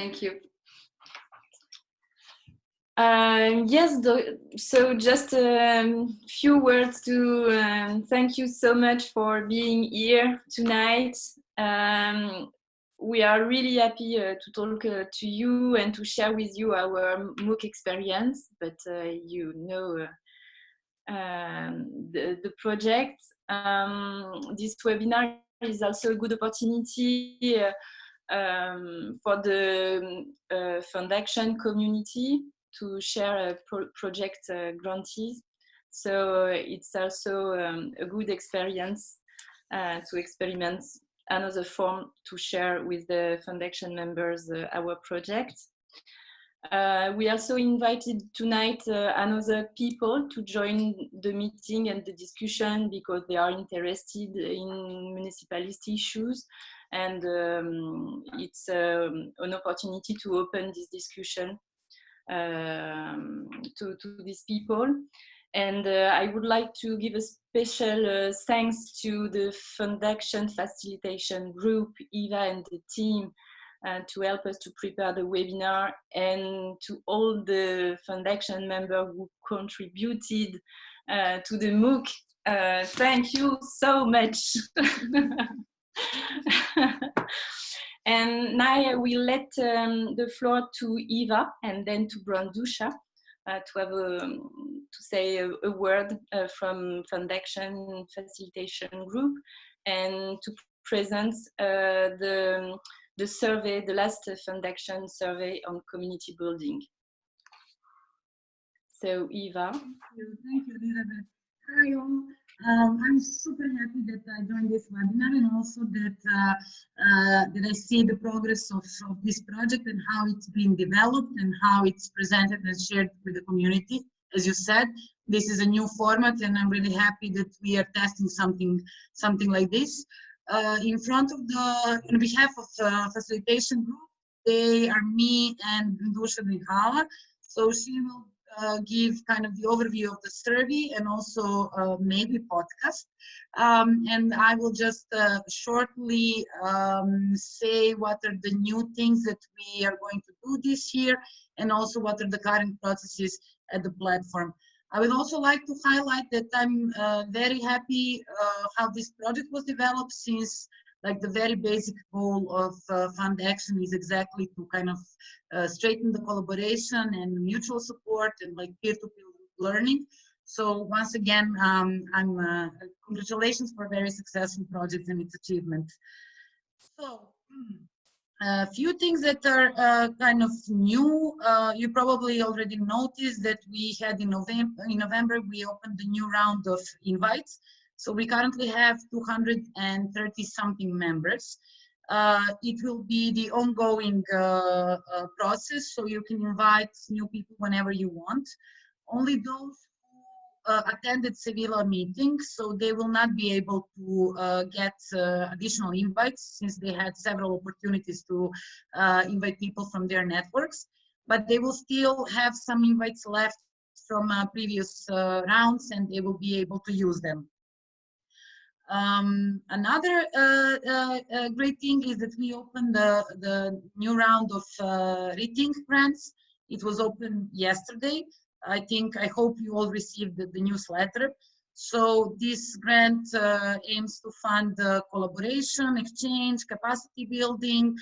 Thank you. Yes, so just a few words to thank you so much for being here tonight. We are really happy to talk to you and to share with you our MOOC experience, but you know the project. This webinar is also a good opportunity for the FundAction community to share project grantees. So it's also a good experience to experiment another form to share with the FundAction members our project. We also invited tonight another people to join the meeting and the discussion because they are interested in municipalist issues, and it's an opportunity to open this discussion to these people. And I would like to give a special thanks to the FundAction facilitation group, Eva and the team, to help us to prepare the webinar, and to all the FundAction members who contributed to the MOOC. Thank you so much. And now I will let the floor to Eva and then to Brandusha to have to say a word from FundAction facilitation group, and to present the survey, the last FundAction survey on community building. So Eva. Thank you, Elizabeth. Hi all. I'm super happy that I joined this webinar, and also that that I see the progress of this project and how it's being developed and how it's presented and shared with the community. As you said, this is a new format, and I'm really happy that we are testing something like this. In front of on behalf of the facilitation group, they are me and Dusha Mihala. So she will give kind of the overview of the survey and also maybe podcast. And I will just shortly say what are the new things that we are going to do this year, and also what are the current processes at the platform. I would also like to highlight that I'm very happy how this project was developed, since like the very basic goal of FundAction is exactly to kind of straighten the collaboration and mutual support and like peer-to-peer learning. So once again, congratulations for a very successful project and its achievement. So a few things that are kind of new. You probably already noticed that we had in November we opened a new round of invites. So we currently have 230 something members. It will be the ongoing process, so you can invite new people whenever you want. Only those who attended Sevilla meetings, so they will not be able to get additional invites, since they had several opportunities to invite people from their networks, but they will still have some invites left from previous rounds, and they will be able to use them. Another great thing is that we opened the new round of Rethink grants. It was open yesterday. I hope you all received the newsletter. So this grant aims to fund collaboration, exchange, capacity building,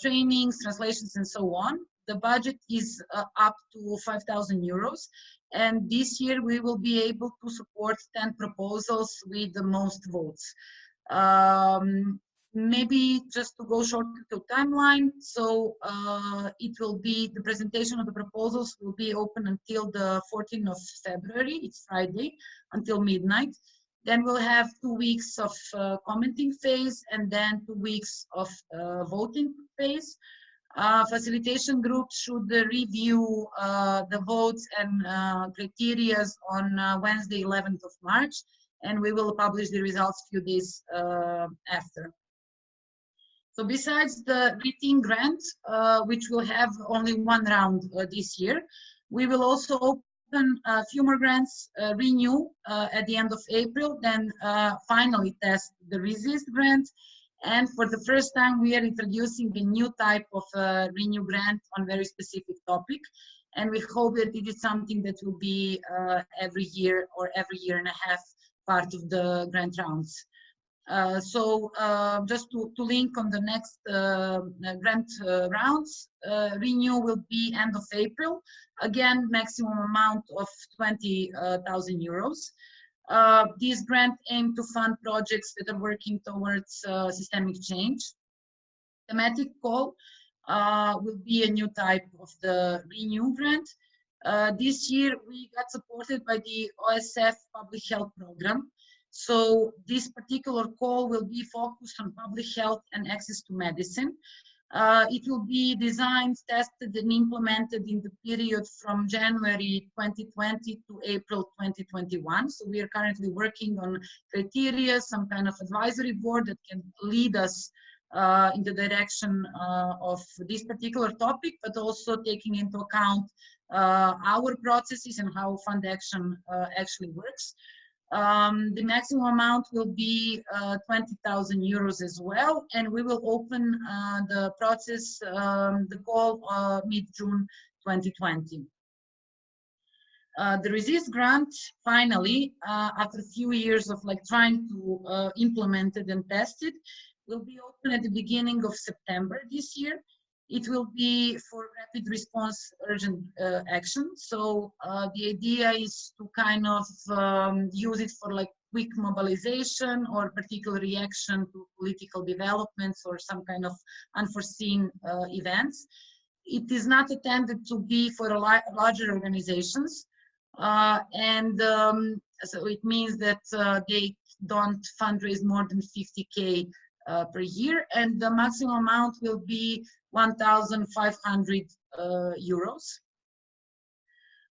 trainings, translations, and so on. The budget is up to 5,000 euros. And this year we will be able to support 10 proposals with the most votes. Maybe just to go short to timeline. So it will be, the presentation of the proposals will be open until the 14th of February, it's Friday, until midnight. Then we'll have 2 weeks of commenting phase, and then 2 weeks of voting phase. Facilitation group should review the votes and criteria on Wednesday, 11th of March, and we will publish the results few days after. So besides the Rethink grant, which will have only one round this year, we will also open a few more grants, renew at the end of April, then finally test the Resist grant, And for the first time, we are introducing a new type of Renew grant on very specific topic. And we hope that it is something that will be every year or every year and a half part of the grant rounds. Just to link on the next grant rounds, Renew will be end of April. Again, maximum amount of 20,000 euros. These grants aim to fund projects that are working towards systemic change. Thematic call will be a new type of the Renew grant. This year we got supported by the OSF Public Health Program. So this particular call will be focused on public health and access to medicine. It will be designed, tested, and implemented in the period from January 2020 to April 2021. So we are currently working on criteria, some kind of advisory board that can lead us in the direction of this particular topic, but also taking into account our processes and how FundAction actually works. The maximum amount will be 20,000 euros as well, and we will open the process, the call mid-June 2020. The Resist grant, finally, after a few years of trying to implement it and test it, will be open at the beginning of September this year. It will be for rapid response urgent action. So the idea is to kind of use it for quick mobilization or particular reaction to political developments or some kind of unforeseen events. It is not intended to be for larger organizations. So it means that they don't fundraise more than 50K per year, and the maximum amount will be 1,500 euros.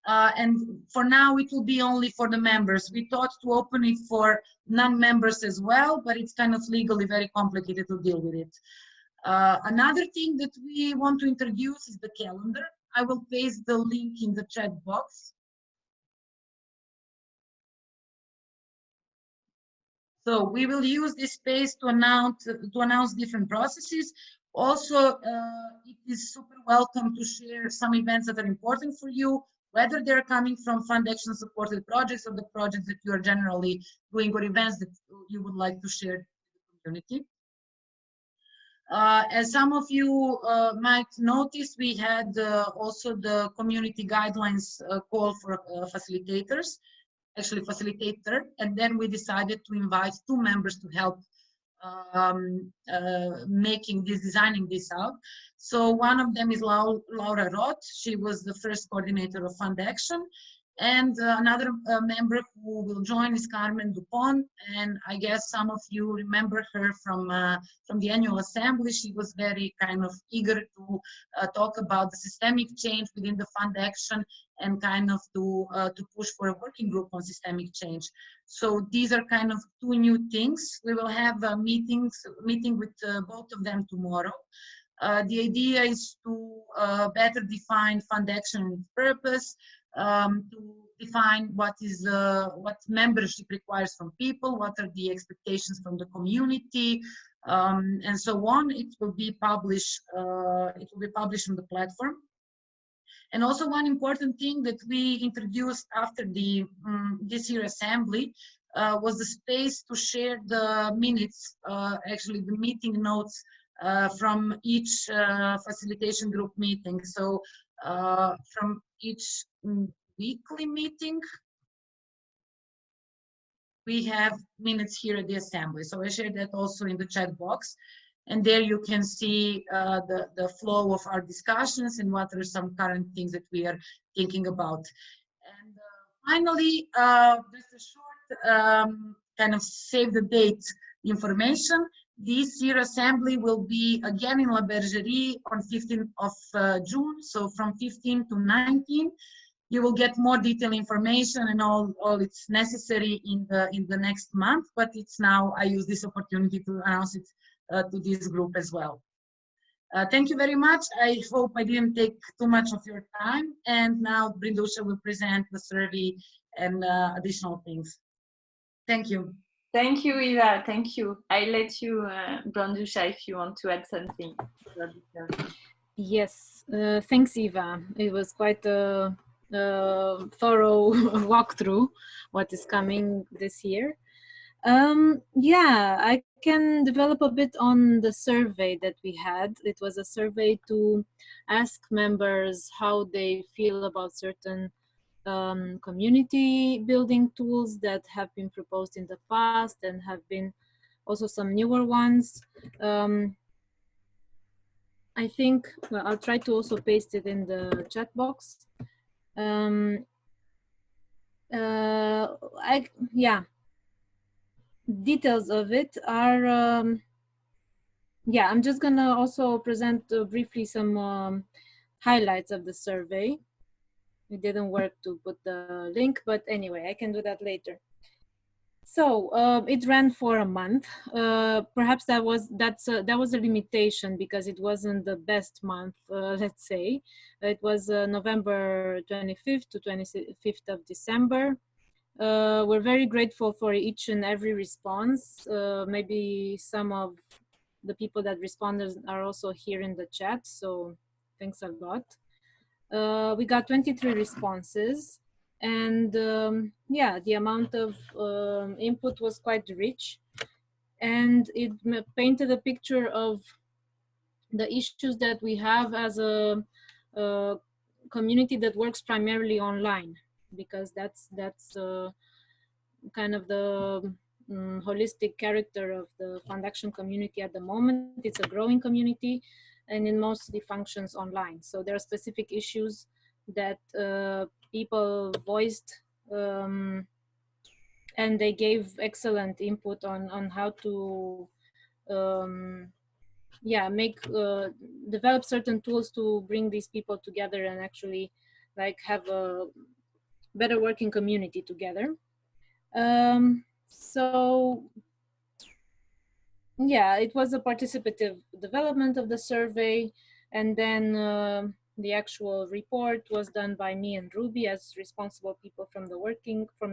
And for now, it will be only for the members. We thought to open it for non-members as well, but it's kind of legally very complicated to deal with it. Another thing that we want to introduce is the calendar. I will paste the link in the chat box. So we will use this space to announce different processes. Also, it is super welcome to share some events that are important for you, whether they're coming from FundAction supported projects or the projects that you are generally doing or events that you would like to share with the community. As some of you might notice, we had also the community guidelines call for facilitators. Actually facilitator, and then we decided to invite 2 members to help designing this out. So one of them is Laura Roth. She was the first coordinator of FundAction, and another member who will join is Carmen Dupont, and I guess some of you remember her from the annual assembly. She was very kind of eager to talk about the systemic change within the FundAction and kind of to push for a working group on systemic change. So these are kind of 2 new things. We will have a meeting with both of them tomorrow. The idea is to better define FundAction and its purpose, to define what membership requires from people, what are the expectations from the community, and so on. It will be published. It will be published on the platform. And also one important thing that we introduced after the this year assembly was the space to share the minutes, actually the meeting notes from each facilitation group meeting. So from each weekly meeting, we have minutes here at the assembly. So I shared that also in the chat box. And there you can see the flow of our discussions and what are some current things that we are thinking about. And finally, just a short kind of save the date information. This year assembly will be again in La Bergerie on 15th of June. So from 15 to 19, you will get more detailed information and all it's necessary in the next month. But it's now, I use this opportunity to announce it to this group as well. Thank you very much. I hope I didn't take too much of your time. And now Brindusha will present the survey and additional things. Thank you. Thank you, Eva. Thank you. I let you, Brandusha, if you want to add something. Yes, thanks, Eva. It was quite a thorough walkthrough what is coming this year. Yeah, I can develop a bit on the survey that we had. It was a survey to ask members how they feel about certain community building tools that have been proposed in the past and have been also some newer ones. I think, well, I'll try to also paste it in the chat box. Yeah, details of it are, yeah, I'm just gonna also present briefly some highlights of the survey. It didn't work to put the link, but anyway, I can do that later. So it ran for a month. Perhaps that was a limitation because it wasn't the best month. Let's say it was November 25th to 25th of December. We're very grateful for each and every response. Maybe some of the people that responded are also here in the chat, so thanks a lot. We got 23 responses, and yeah, the amount of input was quite rich, and it painted a picture of the issues that we have as a community that works primarily online, because that's kind of the holistic character of the FundAction community at the moment. It's a growing community, and it mostly functions online. So there are specific issues that people voiced, and they gave excellent input on how to yeah, develop certain tools to bring these people together and actually like have a better working community together. So yeah, it was a participative development of the survey, and then the actual report was done by me and Ruby as responsible people from the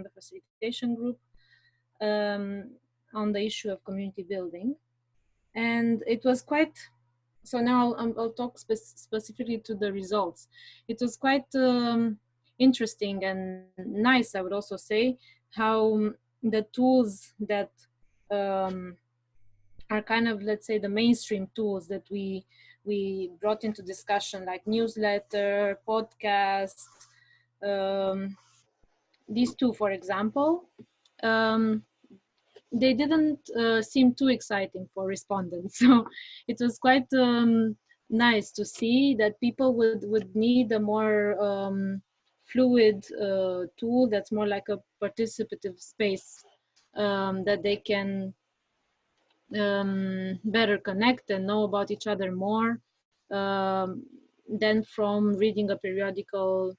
facilitation group on the issue of community building. And it was quite, so now I'll talk specifically to the results. It was quite interesting and nice, I would also say, how the tools that are kind of, let's say, the mainstream tools that we brought into discussion, like newsletter, podcast, these two, for example, they didn't seem too exciting for respondents. So it was quite nice to see that people would need a more fluid tool that's more like a participative space that they can better connect and know about each other more than from reading a periodical,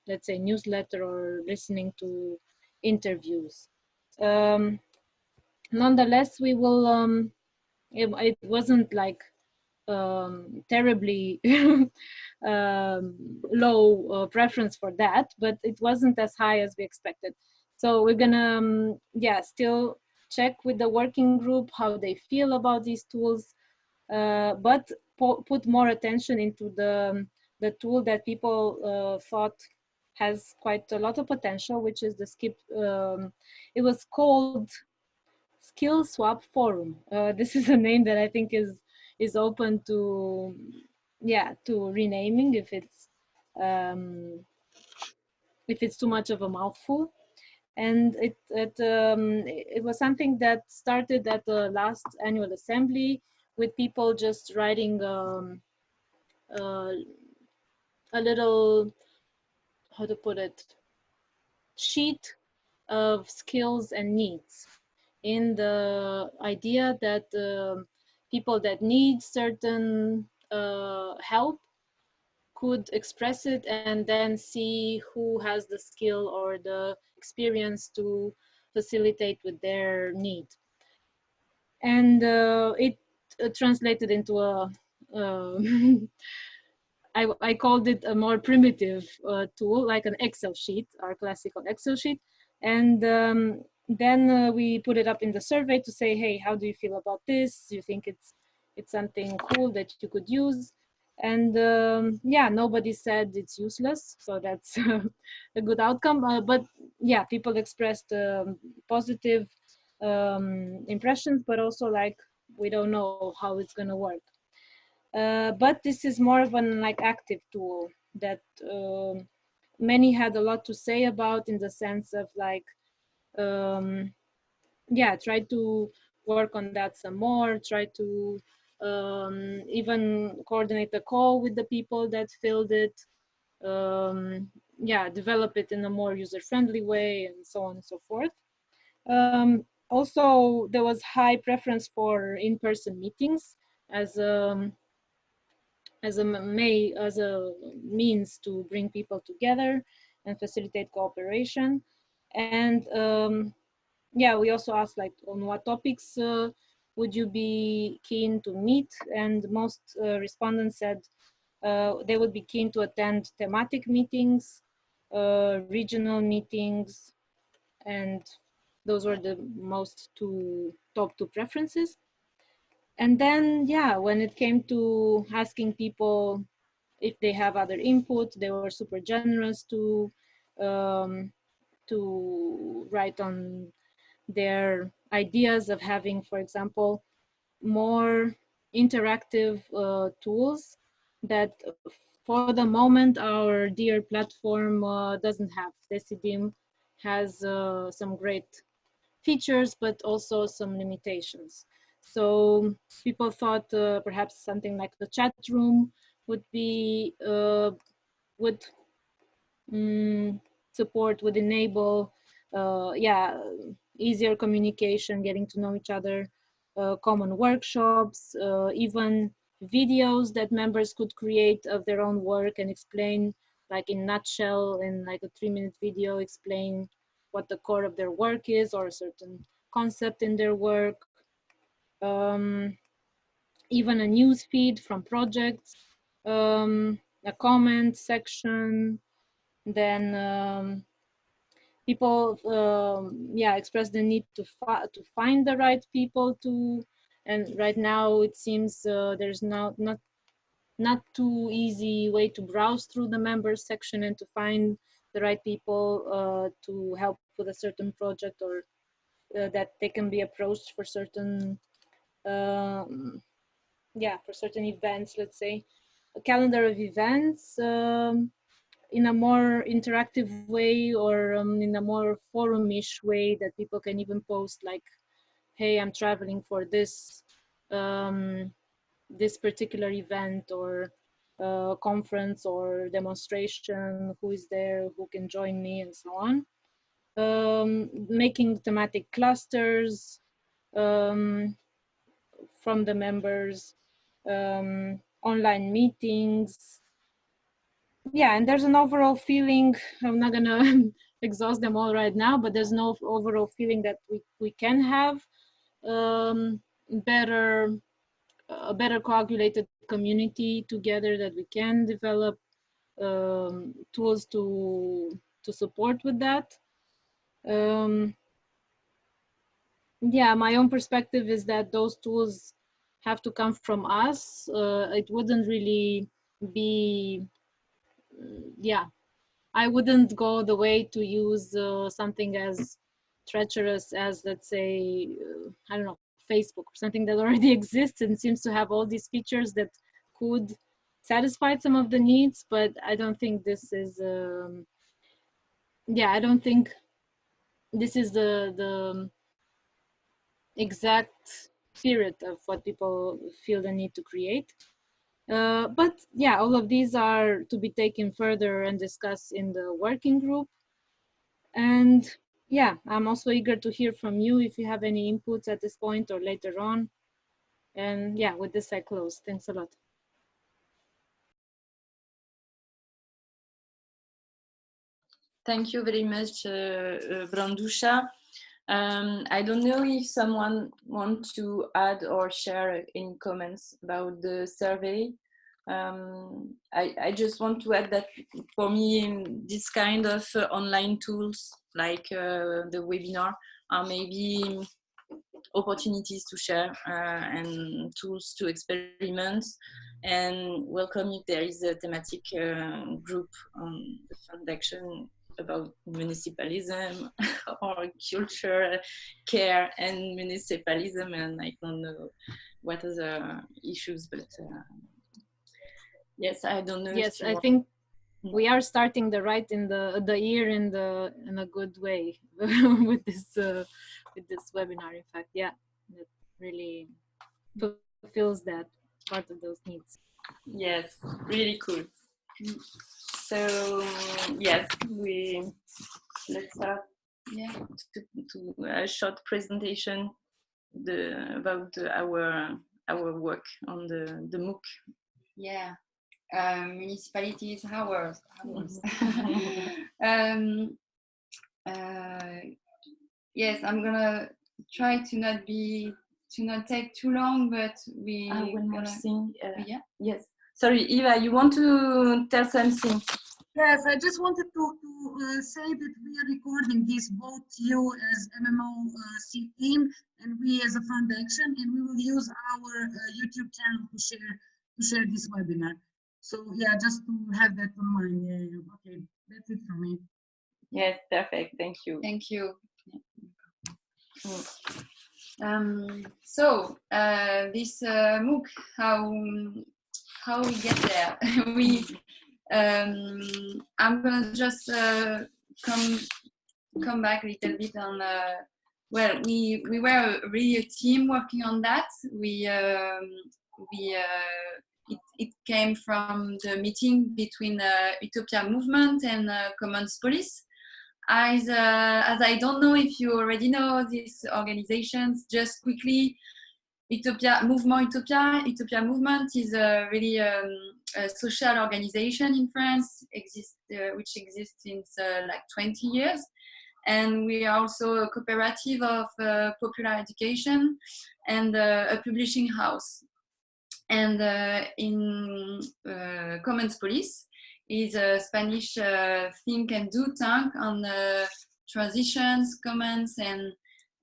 let's say, newsletter or listening to interviews. Nonetheless, we will, it wasn't like terribly low preference for that, but it wasn't as high as we expected. So we're gonna, yeah, still check with the working group how they feel about these tools, but put more attention into the tool that people thought has quite a lot of potential, which is the skip. It was called Skill Swap Forum. This is a name that I think is open to, yeah, to renaming if it's too much of a mouthful. And it was something that started at the last annual assembly with people just writing a little, how to put it, sheet of skills and needs, in the idea that people that need certain help could express it and then see who has the skill or the experience to facilitate with their need. And it translated into a I called it a more primitive tool, like an Excel sheet, our classical Excel sheet. And then we put it up in the survey to say, hey, how do you feel about this? Do you think it's something cool that you could use? And yeah, nobody said it's useless, so that's a good outcome. But yeah, people expressed positive impressions, but also like, we don't know how it's gonna work. But this is more of an like active tool that many had a lot to say about, in the sense of like, yeah, try to work on that some more, try to even coordinate a call with the people that filled it, yeah, develop it in a more user-friendly way, and so on and so forth. Also, there was high preference for in-person meetings as as a means to bring people together and facilitate cooperation. And yeah, we also asked like, on what topics would you be keen to meet? And most respondents said they would be keen to attend thematic meetings, regional meetings, and those were the most top two preferences. And then, yeah, when it came to asking people if they have other input, they were super generous um, to write on their ideas of having, for example, more interactive tools that for the moment our dear platform doesn't have. Decidim has some great features, but also some limitations. So people thought perhaps something like the chat room would be would support, would enable yeah, easier communication, getting to know each other, common workshops, even videos that members could create of their own work and explain, like in nutshell, in like a 3-minute video, explain what the core of their work is or a certain concept in their work. Even a news feed from projects, a comment section. Then people yeah, express the need to find the right people to, and right now it seems there's not too easy way to browse through the members section and to find the right people to help with a certain project, or that they can be approached for certain yeah, for certain events, let's say a calendar of events in a more interactive way, or in a more forumish way, that people can even post like, hey, I'm traveling for this this particular event or conference or demonstration, who is there, who can join me, and so on. Making thematic clusters from the members, online meetings. Yeah, and there's an overall feeling, I'm not gonna exhaust them all right now, but there's no overall feeling that we can have better a better coagulated community together, that we can develop tools to support with that. Yeah, my own perspective is that those tools have to come from us. It wouldn't really be, yeah, I wouldn't go the way to use something as treacherous as, let's say, I don't know, Facebook, or something that already exists and seems to have all these features that could satisfy some of the needs. But I don't think this is, yeah, I don't think this is the exact spirit of what people feel the need to create. But yeah, all of these are to be taken further and discussed in the working group. And yeah, I'm also eager to hear from you if you have any inputs at this point or later on. And yeah, with this I close. Thanks a lot. Thank you very much, Brandusha. I don't know if someone wants to add or share any comments about the survey. I just want to add that for me, this kind of online tools like the webinar are maybe opportunities to share and tools to experiment, and welcome if there is a thematic group on the FundAction about municipalism or culture, care and municipalism, and I don't know what other issues, but yes, I don't know. Yes, I think we are starting the year in a good way with this webinar. In fact, yeah, it really fulfills that part of those needs. Yes, really cool. So yes, let's start. Yeah, to a short presentation about our work on the MOOC. Yeah, municipalities hours. Yes, I'm gonna try to not take too long, but we. One more thing. Yeah. Yes. Sorry, Eva, you want to tell something? Yes, I just wanted to say that we are recording this, both you as MMOC team and we as a FundAction, and we will use our YouTube channel to share this webinar. So yeah, just to have that in mind. Yeah. Okay, that's it for me. Yes, perfect. Thank you. Thank you. So this MOOC, how we get there? I'm gonna just come back a little bit on. Well, we were really a team working on that. It came from the meeting between Utopia Movement and CommonsPolis. As I don't know if you already know these organizations, just quickly, Mouvement Utopia Movement is a really a social organization in France, which exists since like 20 years. And we are also a cooperative of popular education and a publishing house. And in CommonsPolis is a Spanish think and do tank on transitions, commons, and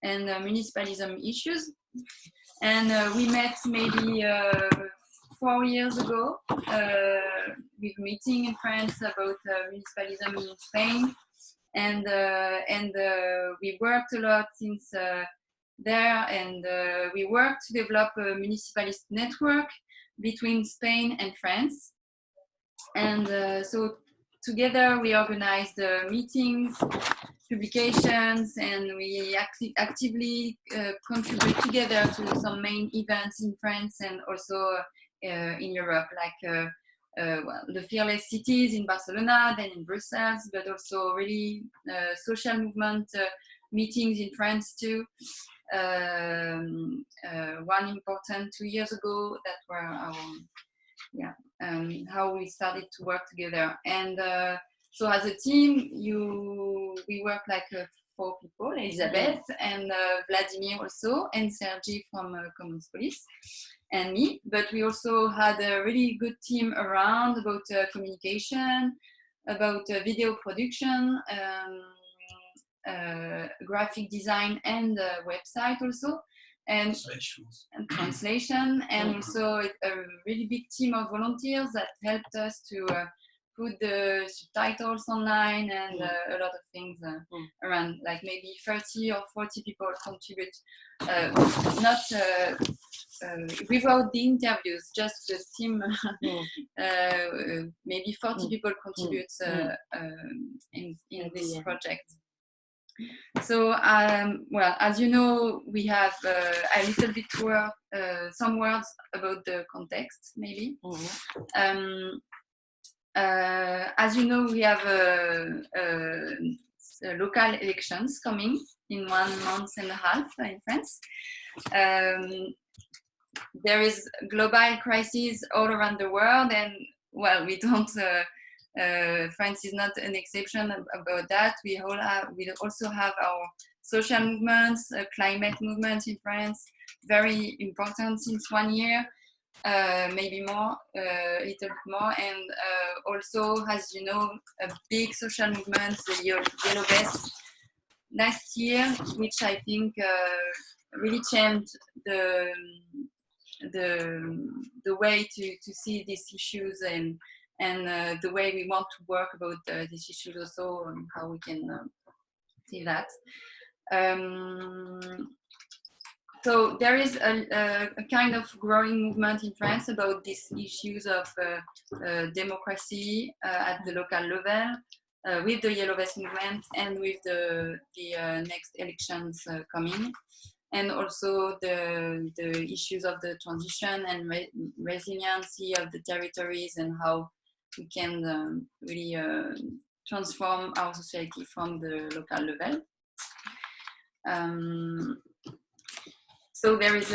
municipalism issues. And we met maybe 4 years ago with a meeting in France about municipalism in Spain, and we worked a lot since there, and we worked to develop a municipalist network between Spain and France. And so together we organized meetings, publications, and we actively contribute together to some main events in France and also in Europe, like well, the Fearless Cities in Barcelona, then in Brussels, but also really social movement meetings in France too. One important 2 years ago that were our, how we started to work together. And so as a team, we work like 4 people, Elisabeth and Vladimir also, and Sergi from CommonsPolis, and me. But we also had a really good team around about communication, about video production, graphic design, and website also, and translation, and also a really big team of volunteers that helped us to put the subtitles online, and a lot of things around, like maybe 30 or 40 people contribute, not without the interviews, just the team. Maybe 40 people contribute in this project. So, well, as you know, we have a little bit some words about the context, maybe. As you know, we have local elections coming in 1.5 months in France. There is global crisis all around the world, and well, we don't. France is not an exception about that. We also have our social movements, climate movements in France, very important since 1 year, maybe more, a little bit more, and also, as you know, a big social movement, the Yellow Vest, last year, which I think really changed the way to see these issues and the way we want to work about these issues also, and how we can see that. So there is a kind of growing movement in France about these issues of democracy at the local level, with the Yellow Vest movement and with the next elections coming, and also the issues of the transition and resiliency of the territories, and how we can really transform our society from the local level. So there is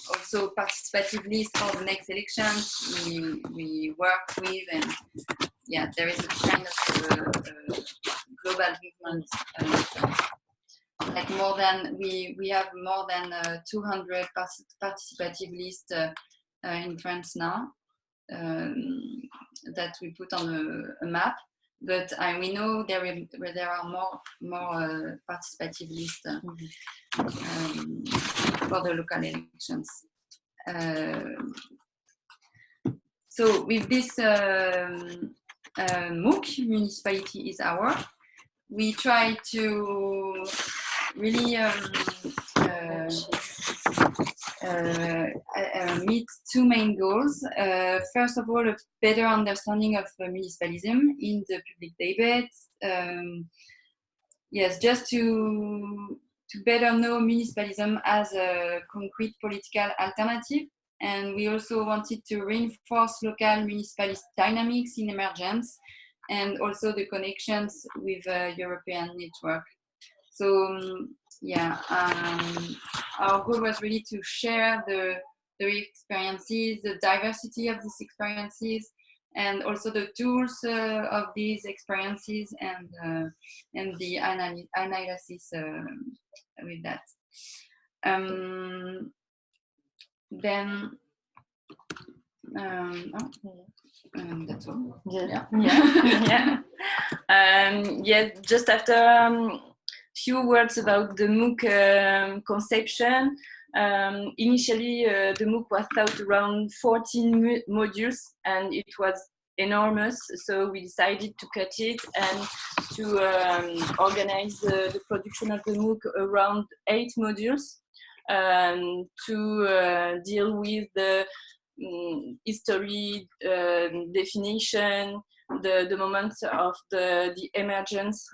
also participative list for the next elections we work with, and yeah, there is a kind of global movement. Like we have more than 200 participative lists in France now, that we put on a map. But we know there are more participative lists for the local elections. So with this MOOC, Municipality is Our, we try to really meet two main goals. First of all, a better understanding of municipalism in the public debate. Yes, just to better know municipalism as a concrete political alternative. And we also wanted to reinforce local municipalist dynamics in emergence, and also the connections with European network. So yeah, our goal was really to share the experiences, the diversity of these experiences, and also the tools of these experiences, and the analysis with that. Then that's all. Yeah. Yes, just after few words about the MOOC conception. Initially, the MOOC was thought around 14 modules, and it was enormous, so we decided to cut it and to organize the production of the MOOC around 8 modules, to deal with the history, definition, the moments of the emergence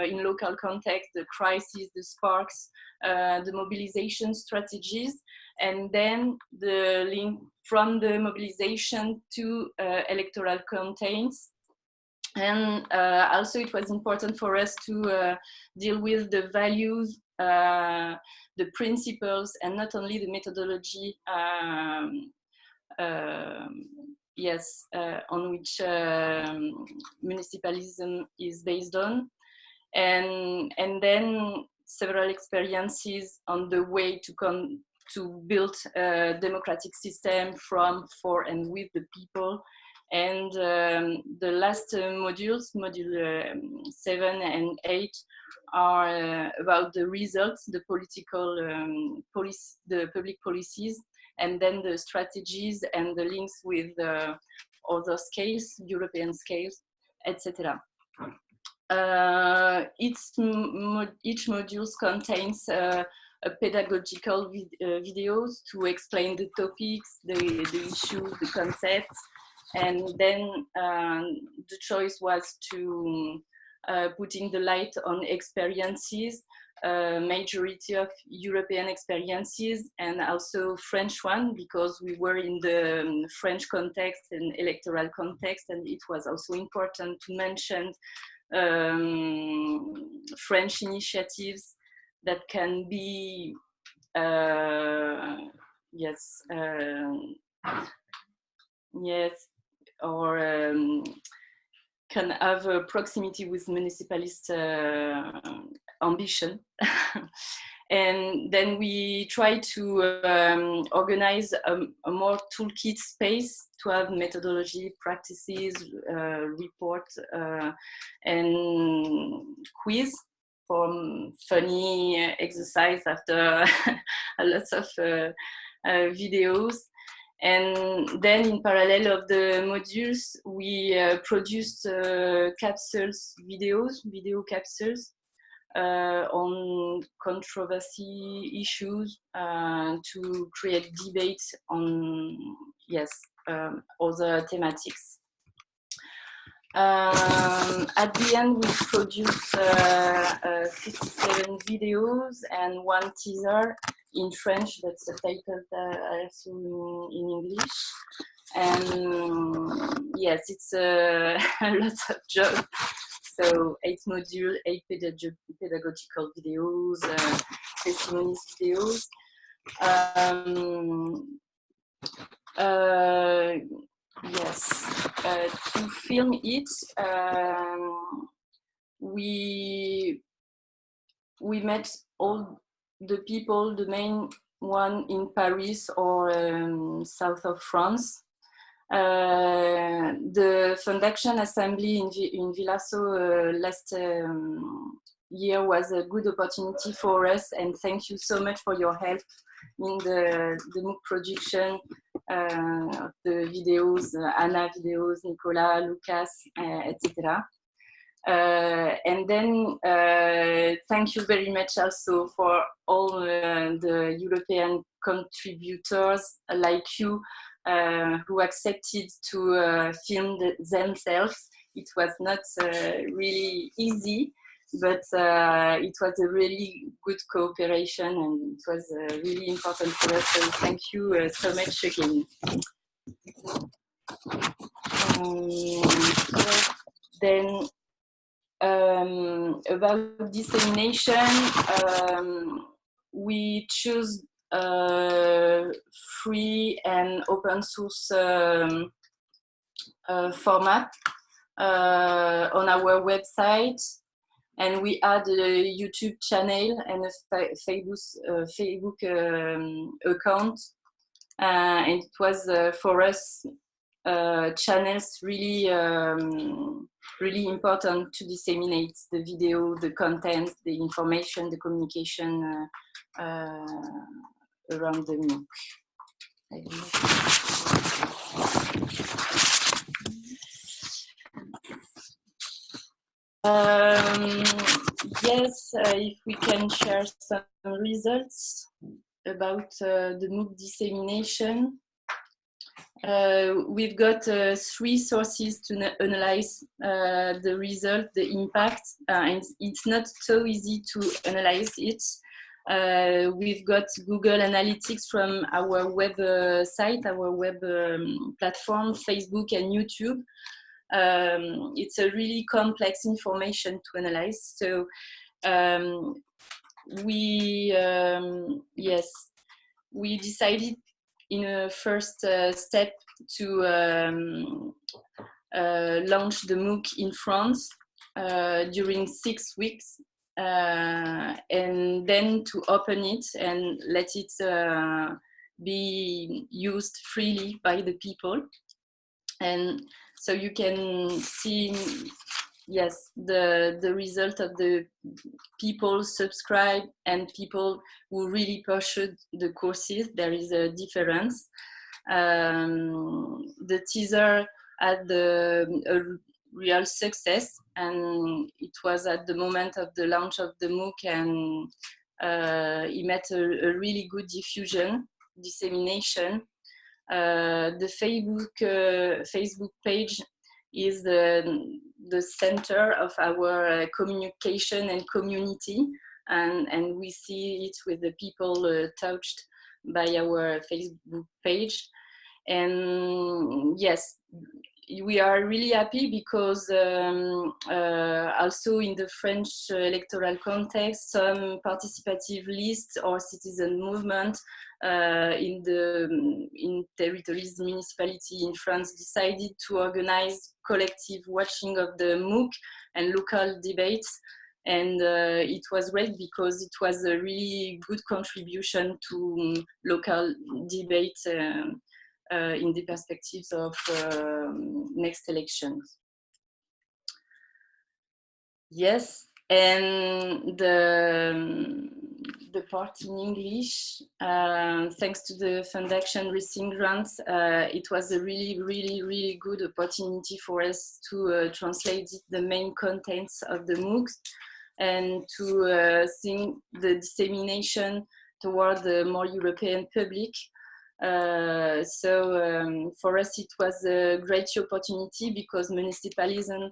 in local context, the crisis, the sparks, the mobilization strategies, and then the link from the mobilization to electoral campaigns. And also it was important for us to deal with the values, the principles, and not only the methodology, on which municipalism is based on, and then several experiences on the way to build a democratic system from, for, and with the people. And the last modules, module 7 and 8, are about the results, the political the public policies, and then the strategies and the links with other scales, European scales, etc. Each module contains a pedagogical videos to explain the topics, the issues, the concepts, and then the choice was to putting the light on experiences, majority of European experiences, and also French one, because we were in the French context and electoral context, and it was also important to mention French initiatives that can be or can have a proximity with municipalist ambition. And then we try to organize a more toolkit space to have methodology, practices, report, and quiz for funny exercise after a lot of videos. And then in parallel of the modules, we produced capsules, video capsules on controversy issues to create debates on, other thematics. At the end, we produced 57 videos and one teaser in French, but subtitled also in English. And yes, it's a lot of job. So 8 modules, 8 pedagogical videos, testimonies videos. To film it, we met all the people, the main one in Paris or south of France. The FundAction Assembly in Villasso last year was a good opportunity for us, and thank you so much for your help in the MOOC production, the videos, Anna videos, Nicolas, Lucas, etc. And then thank you very much also for all the European contributors like you who accepted to film themselves. It was not really easy, but it was a really good cooperation, and it was really important for us. So thank you so much again. Then about dissemination, we choose free and open source format on our website, and we add a YouTube channel and a Facebook account, and it was for us channels really really important to disseminate the video, the content, the information, the communication around the MOOC. Yes, if we can share some results about the MOOC dissemination. We've got 3 sources to analyze the result, the impact, and it's not so easy to analyze it. We've got Google Analytics from our web site, our web platform, Facebook and YouTube. It's a really complex information to analyze. So we decided in a first step to launch the MOOC in France during 6 weeks, and then to open it and let it be used freely by the people. And so you can see, yes, the result of the people subscribe and people who really pursued the courses. There is a difference. The teaser had a real success, and it was at the moment of the launch of the MOOC, and it met a really good dissemination. The Facebook page is the center of our communication and community, and we see it with the people touched by our Facebook page. And yes, we are really happy because also in the French electoral context, some participative lists or citizen movement in territories, municipality in France decided to organize collective watching of the MOOC and local debates. And it was great because it was a really good contribution to local debate in the perspectives of next elections. Yes, and the part in English, thanks to the FundAction Rethink Grant, it was a really good opportunity for us to translate the main contents of the MOOCs and to think the dissemination toward the more European public. So for us it was a great opportunity because municipalism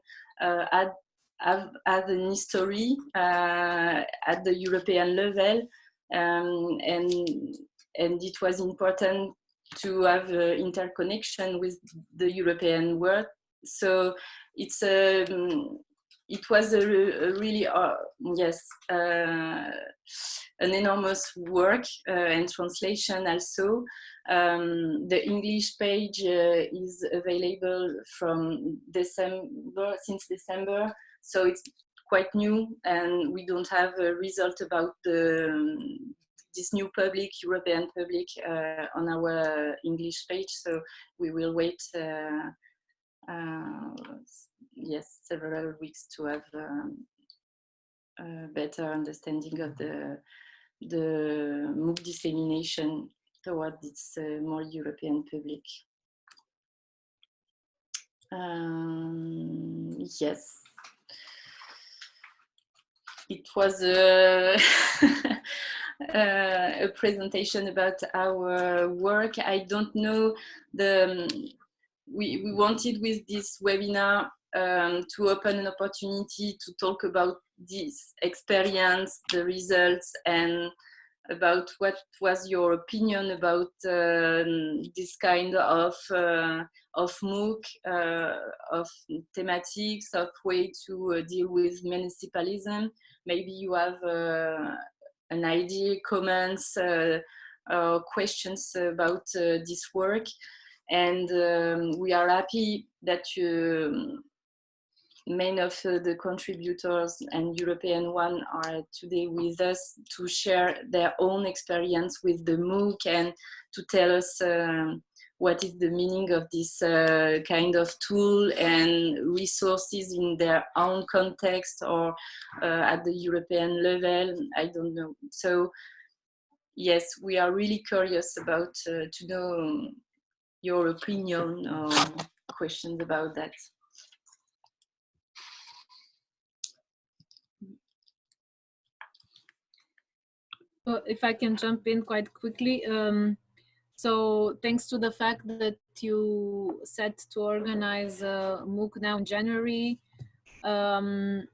had an history at the European level, and it was important to have interconnection with the European world. So it's it was a really yes, an enormous work and translation also. The English page is available from December, since December, so it's quite new, and we don't have a result about this new public, European public, on our English page, so we will wait yes, several weeks to have a better understanding of the MOOC dissemination toward its more European public. Yes, it was a presentation about our work. I don't know, we wanted with this webinar to open an opportunity to talk about this experience, the results, and about what was your opinion about this kind of MOOC, of thematics, of way to deal with municipalism. Maybe you have an idea, comments, questions about this work. And we are happy that many of the contributors and European one are today with us to share their own experience with the MOOC and to tell us what is the meaning of this kind of tool and resources in their own context or at the European level. I don't know. So yes, we are really curious about to know your opinion or questions about that. Well, if I can jump in quite quickly. So thanks to the fact that you set to organize a MOOC now in January, I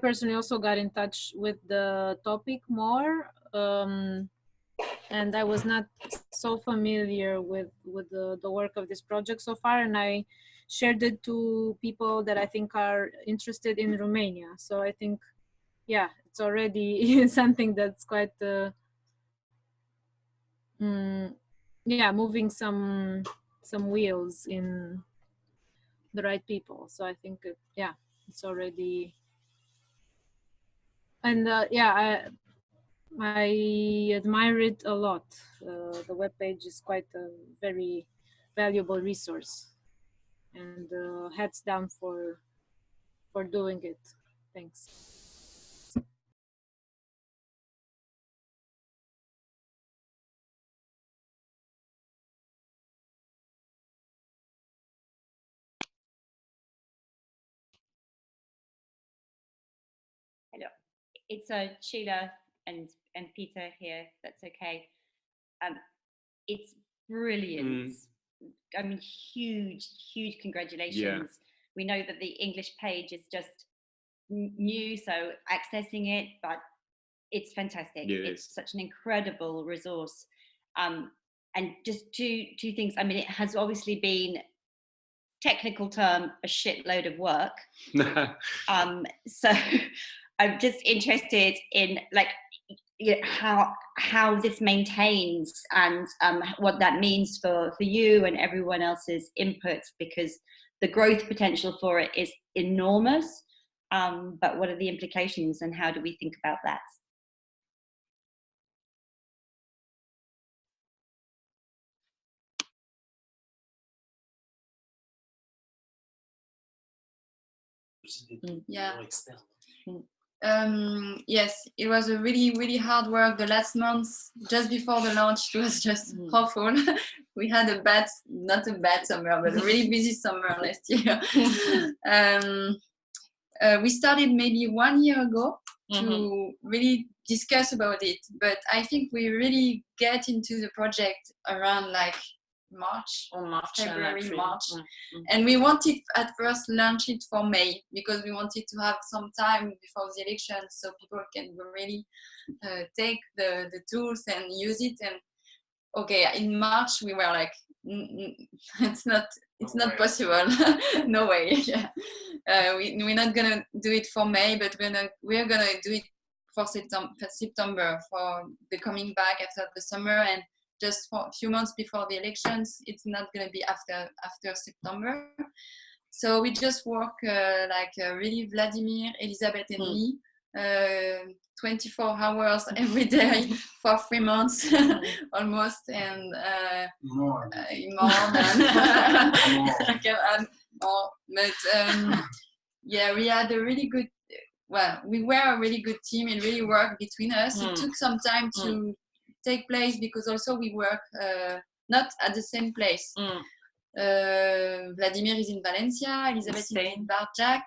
personally also got in touch with the topic more, and I was not so familiar with the work of this project so far, and I shared it to people that I think are interested in Romania. So I think, yeah, it's already something that's quite yeah, moving some wheels in the right people. So I think yeah, it's already, and yeah, I admire it a lot. The webpage is quite a very valuable resource, and hats down for doing it. Thanks. Hello, it's Sheila and Peter here. If that's okay. It's brilliant. I mean, huge congratulations. Yeah. We know that the English page is just new, so accessing it, but it's fantastic. Yeah, it's such an incredible resource. And just two things. I mean, it has obviously been, technical term, a shitload of work. So I'm just interested in, like, you know, how this maintains and what that means for you and everyone else's input, because the growth potential for it is enormous. but what are the implications and how do we think about that? Yeah. Yes, it was a really hard work the last months. Just before the launch, it was just awful. We had not a bad summer, but a really busy summer last year. We started maybe 1 year ago to really discuss about it, but I think we really get into the project around like February, March. And we wanted at first launch it for May because we wanted to have some time before the election so people can really take the tools and use it. And okay, in March we were like, it's not possible. No way. Yeah. We're not gonna do it for May, but we're gonna do it for September for the coming back after the summer, and just for a few months before the elections. It's not going to be after September. So we just work really Vladimir, Elizabeth and me 24 hours every day for 3 months almost, and more than I can add more. But yeah, we had a really good, we were a really good team and really worked between us. It took some time to take place because also we work not at the same place. Vladimir is in Valencia, Elizabeth is in Barjac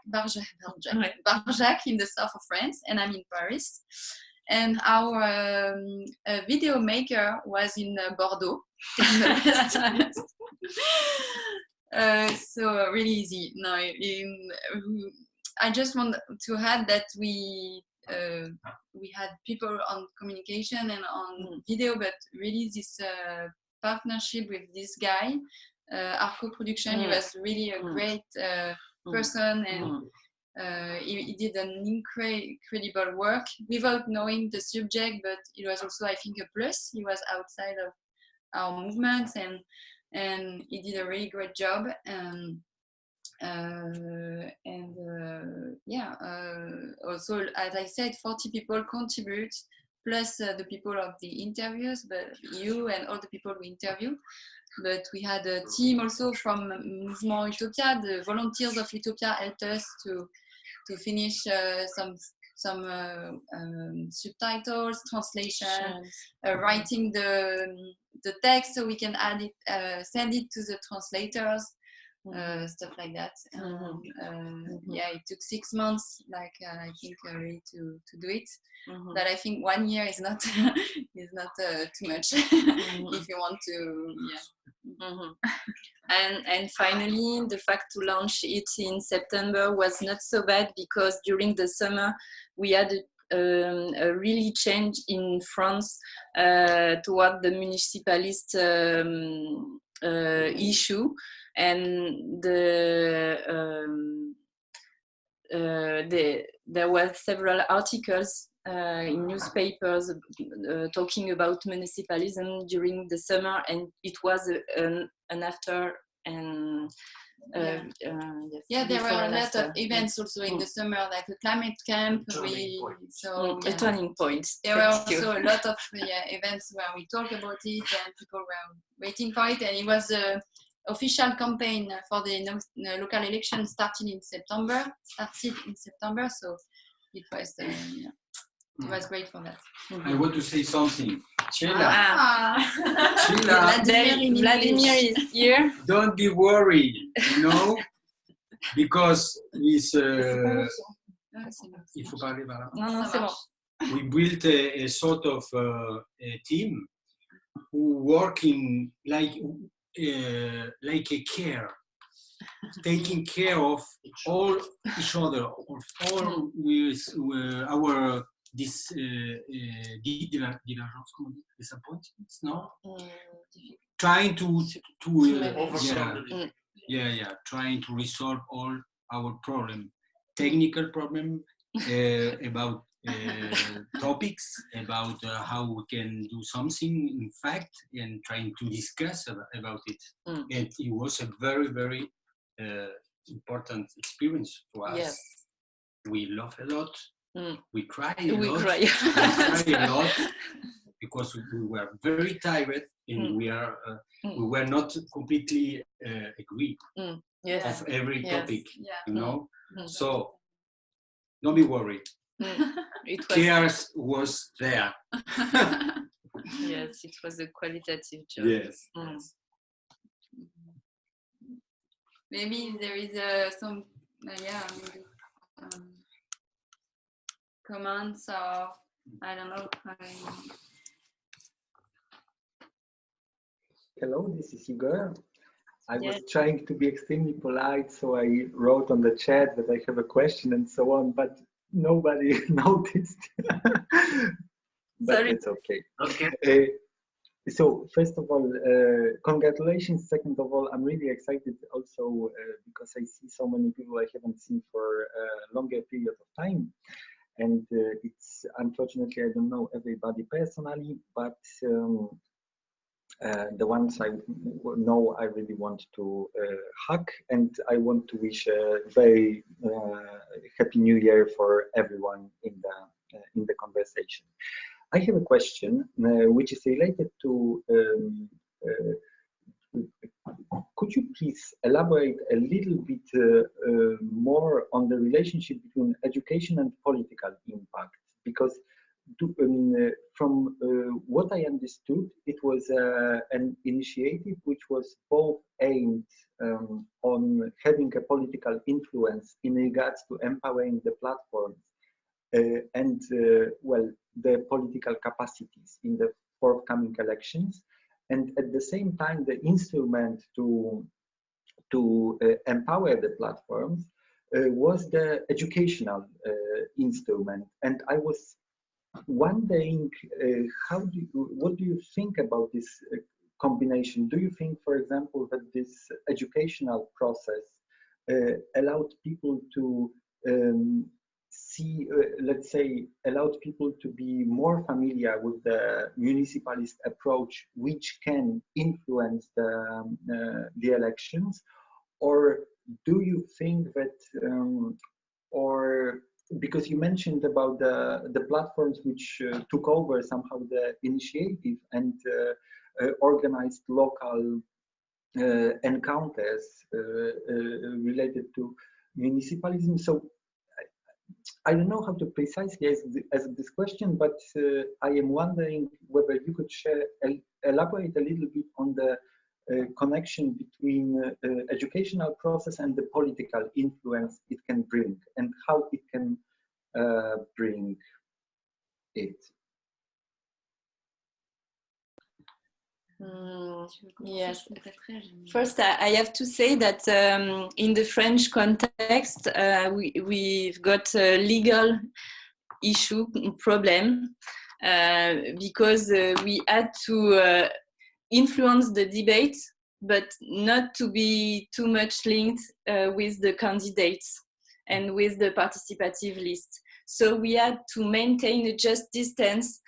in the south of France, and I'm in Paris. And our video maker was in Bordeaux. So really easy. No, I just want to add that we had people on communication and on video, but really this partnership with this guy, our co-production, he was really a great person, and he did an incredible work without knowing the subject, but it was also, I think, a plus. He was outside of our movements, and he did a really great job. Also, as I said, 40 people contribute, plus the people of the interviews, but you and all the people we interview. But we had a team also from Mouvement Utopia. The volunteers of Utopia helped us to finish some subtitles, translation, writing the text so we can add it, send it to the translators. Stuff like that. Yeah, it took 6 months, I think, really to do it. But I think 1 year is not is not too much if you want to. Yeah. And finally, the fact to launch it in September was not so bad because during the summer we had a really change in France toward the municipalist issue. And there were several articles in newspapers talking about municipalism during the summer, and it was an after and yes, there were a lot of events also in the summer, like a climate camp. A turning point. There were also a lot of events where we talk about it, and people were waiting for it, and it was official campaign for the local election started in September, so it was it was great for that. I want to say something. Sheila, Vladimir is here. Don't be worried, because with il faut parler par là. Non, c'est bon. We built a sort of a team who working like a care, taking care of all each other, of all with our disappointments, no? Trying to trying to resolve all our problem, technical problem about topics, about how we can do something in fact, and trying to discuss about it. And it was a very, very important experience for us. Yes. we laugh a lot, we cry a We lot, cry. we cry a lot, because we were very tired and we were not completely agreed Yes. of every topic, you know. So don't be worried. It was, Chaos was there. yes, it was a qualitative job. Yes. Yes. Maybe there is some comments, or I don't know. Hello, this is Igor. I was trying to be extremely polite, so I wrote on the chat that I have a question and so on, but nobody noticed. But Sorry. it's okay. Okay. So first of all, congratulations. Second of all, I'm really excited also because I see so many people I haven't seen for a longer period of time. And it's unfortunately, I don't know everybody personally, but the ones I know, I really want to hug, and I want to wish a very happy New Year for everyone in the conversation. I have a question which is related to. Could you please elaborate a little bit more on the relationship between education and political impact? Because from what I understood, it was an initiative which was both aimed on having a political influence in regards to empowering the platforms and well, the political capacities in the forthcoming elections, and at the same time, the instrument to empower the platforms was the educational instrument. And I was wondering, what do you think about this combination? Do you think, for example, that this educational process allowed people to see, let's say, allowed people to be more familiar with the municipalist approach, which can influence the elections? Or do you think that, or because you mentioned about the platforms which took over somehow the initiative and organized local encounters related to municipalism. So I don't know how to precisely ask this question, but I am wondering whether you could elaborate a little bit on the connection between educational process and the political influence it can bring, and how it can bring it. Yes. First, I have to say that in the French context, we've got a legal issue problem because we had to influence the debate, but not to be too much linked with the candidates and with the participative list. So we had to maintain a just distance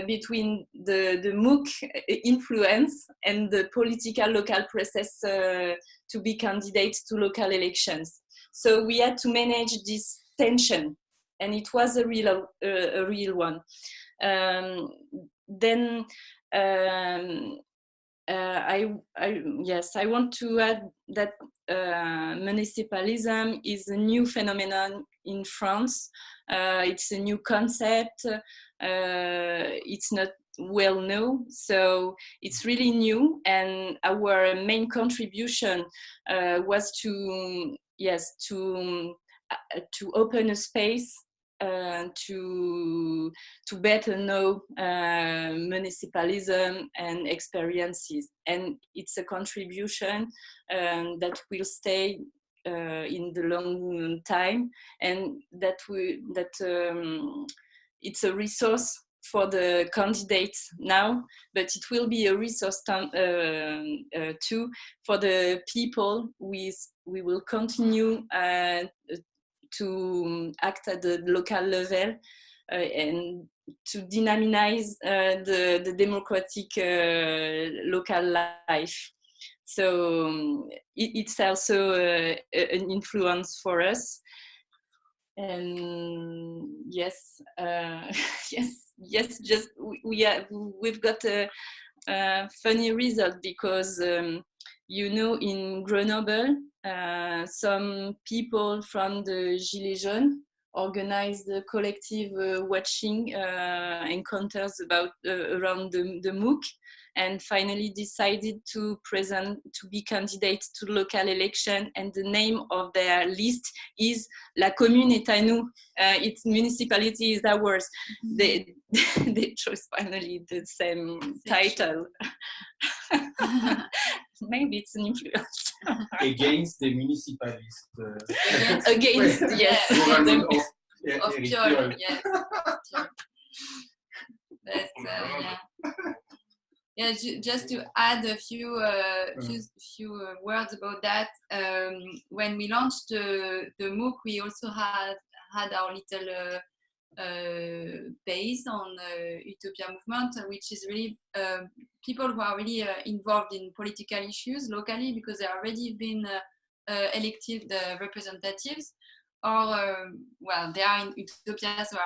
between the MOOC influence and the political local process to be candidates to local elections. So we had to manage this tension, and it was a real one. Then I want to add that municipalism is a new phenomenon in France. It's a new concept. It's not well known, so it's really new. And our main contribution was to open a space to better know municipalism and experiences, and it's a contribution that will stay in the long time, and that it's a resource for the candidates now, but it will be a resource too for the people. We will continue to act at the local level and to dynamize the democratic local life. So it's also an influence for us. And yes, yes. Just we've got a funny result because you know, in Grenoble, some people from the Gilets Jaunes organized a collective watching encounters about around the MOOC, and finally decided to be candidates to local election, and the name of their list is La Commune est à nous. Its municipality is ours. They chose finally the same title. Maybe it's an influence. Against the municipalist. Against, yes. Government of Pure, yes. But yeah, just to add a few words about that. When we launched the MOOC, we also had our little base on Utopia Movement, which is really people who are really involved in political issues locally, because they already been elected representatives, or well, they are in Utopia, so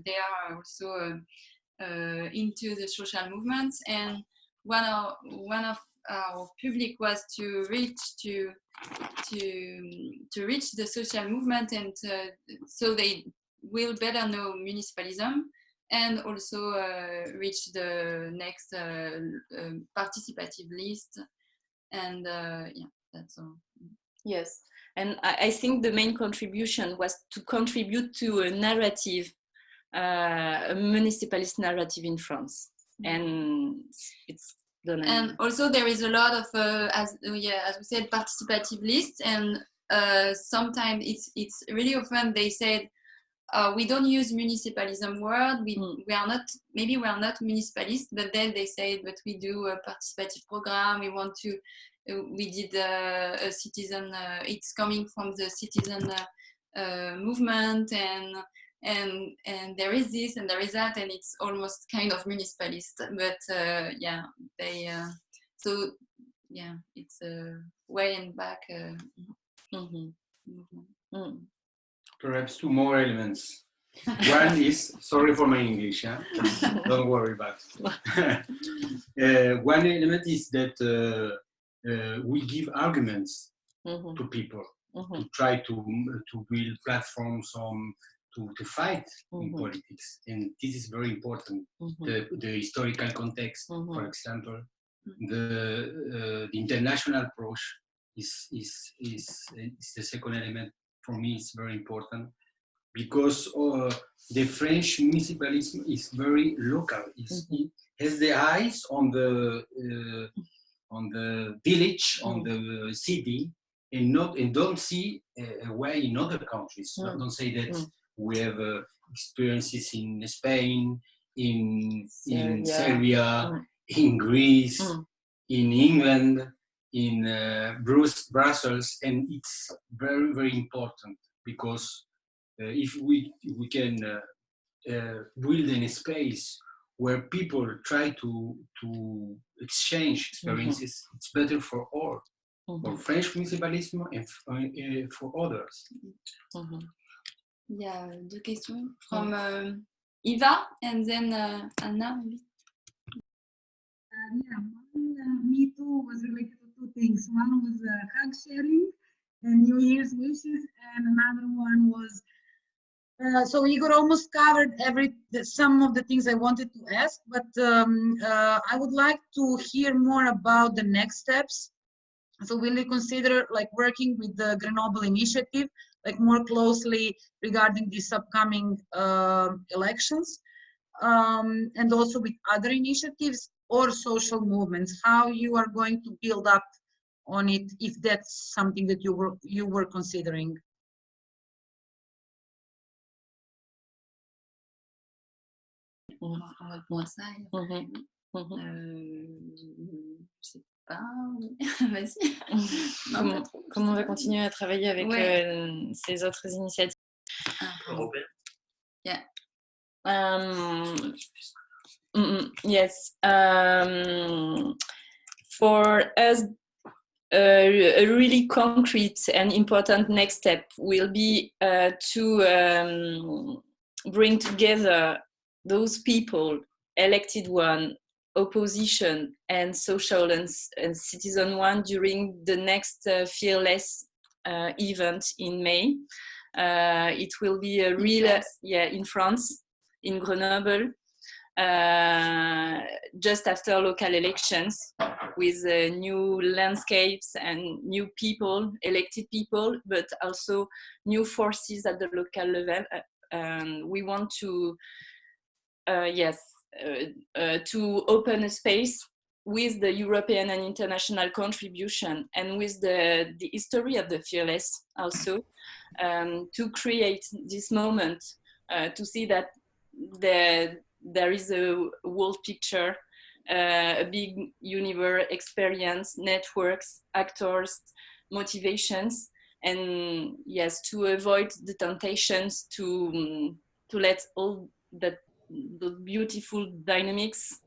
they are also into the social movements. And one of our public was to reach the social movement, and so they will better know municipalism, and also reach the next participative list. And yeah, that's all. Yes, and I think the main contribution was to contribute to a narrative, a municipalist narrative in France. And it's done. And also there is a lot of as we said, participative lists, and sometimes it's really often they said we don't use municipalism word, we are not municipalist, but then they say, but we do a participative program, we did a citizen, it's coming from the citizen movement, and there is this and there is that, and it's almost kind of municipalist, but yeah, they so yeah, it's a way and back movement. Perhaps two more elements. One is, sorry for my English, huh? Don't worry about it. One element is that we give arguments to people to try to build platforms to fight in politics, and this is very important. The historical context, for example, the international approach is the second element. For me, it's very important, because the French municipalism is very local. It has the eyes on the village, on the city, and don't see a way in other countries. Don't say that we have experiences in Spain, in Serbia, in Greece, in England, in Brussels, and it's very, very important, because if we can build in a space where people try to exchange experiences, it's better for all, for French municipalism and for others. Il y a deux questions from Eva and then Anna. Yeah, me too was related to two things. One was hug sharing and New Year's wishes, and another one was so Igor almost covered some of the things I wanted to ask, but I would like to hear more about the next steps. So will you consider like working with the Grenoble initiative, like more closely regarding these upcoming elections, and also with other initiatives or social movements, how you are going to build up on it, if that's something that you were considering? Je sais pas. Vas-y. Comment on va continuer à travailler avec ces autres initiatives? Yeah. Yes. For us, a really concrete and important next step will be to bring together those people, elected one, opposition, and social and citizen one during the next Fearless event in May. It will be a real, in France, in Grenoble, just after local elections, with new landscapes and new people, elected people, but also new forces at the local level. We want to, to open a space with the European and international contribution, and with the history of the Fearless also, to create this moment, to see that there is a world picture, a big universe, experience, networks, actors, motivations, and yes, to avoid the temptations to let all the beautiful dynamics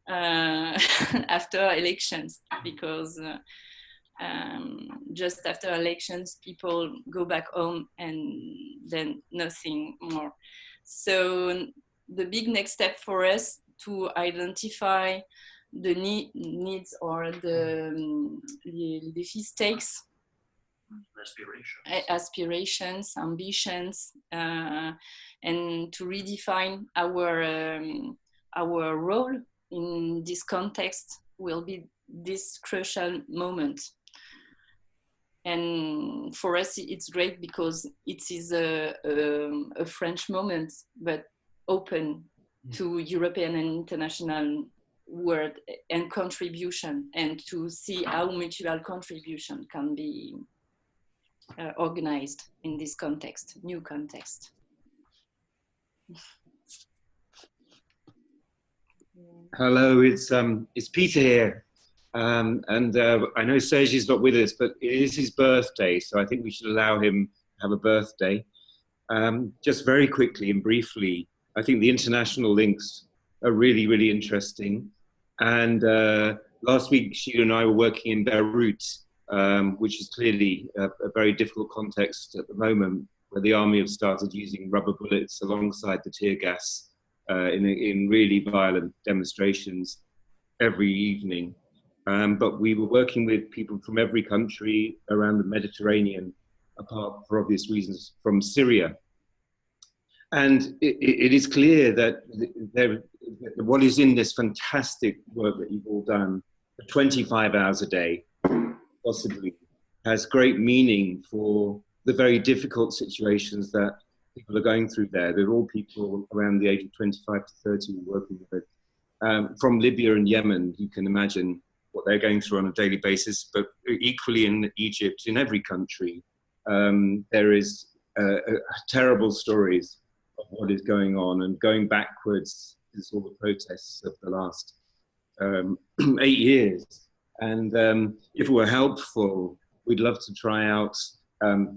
after elections, because just after elections people go back home and then nothing more. So the big next step for us to identify the needs or the stakes, aspirations, ambitions, and to redefine our role in this context will be this crucial moment. And for us, it's great because it is a French moment, but open to European and international world and contribution, and to see how mutual contribution can be organized in this context, new context. Hello, it's Peter here, and I know Serge is not with us, but it is his birthday, so I think we should allow him to have a birthday. Just very quickly and briefly, I think the international links are really, really interesting. And last week, Sheila and I were working in Beirut, which is clearly a very difficult context at the moment, where the army have started using rubber bullets alongside the tear gas in really violent demonstrations every evening. But we were working with people from every country around the Mediterranean, apart, for obvious reasons, from Syria. And it is clear that what is in this fantastic work that you've all done, 25 hours a day, possibly, has great meaning for the very difficult situations that people are going through there. They're all people around the age of 25 to 30 working with it. From Libya and Yemen, you can imagine what they're going through on a daily basis, but equally in Egypt, in every country, there is terrible stories of what is going on, and going backwards is all the protests of the last 8 years. And if it were helpful, we'd love to try out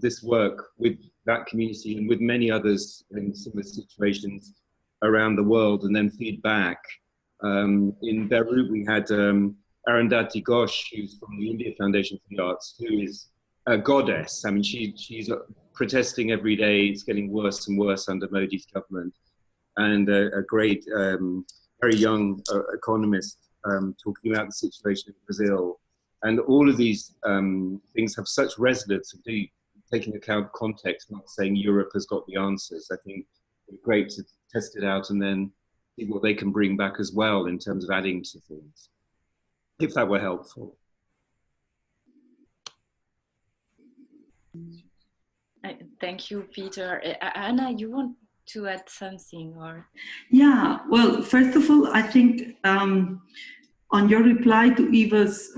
this work with that community and with many others in similar situations around the world, and then feed back. In Beirut, we had Arundhati Ghosh, who's from the India Foundation for the Arts, who is a goddess. I mean, she's protesting every day. It's getting worse and worse under Modi's government. And a great, very young economist talking about the situation in Brazil. And all of these things have such resonance, taking account context, not saying Europe has got the answers. I think it's great to test it out and then see what they can bring back as well in terms of adding to things, if that were helpful. Thank you, Peter. Anna, you want to add something, or? Yeah, well, first of all, I think on your reply to Eva's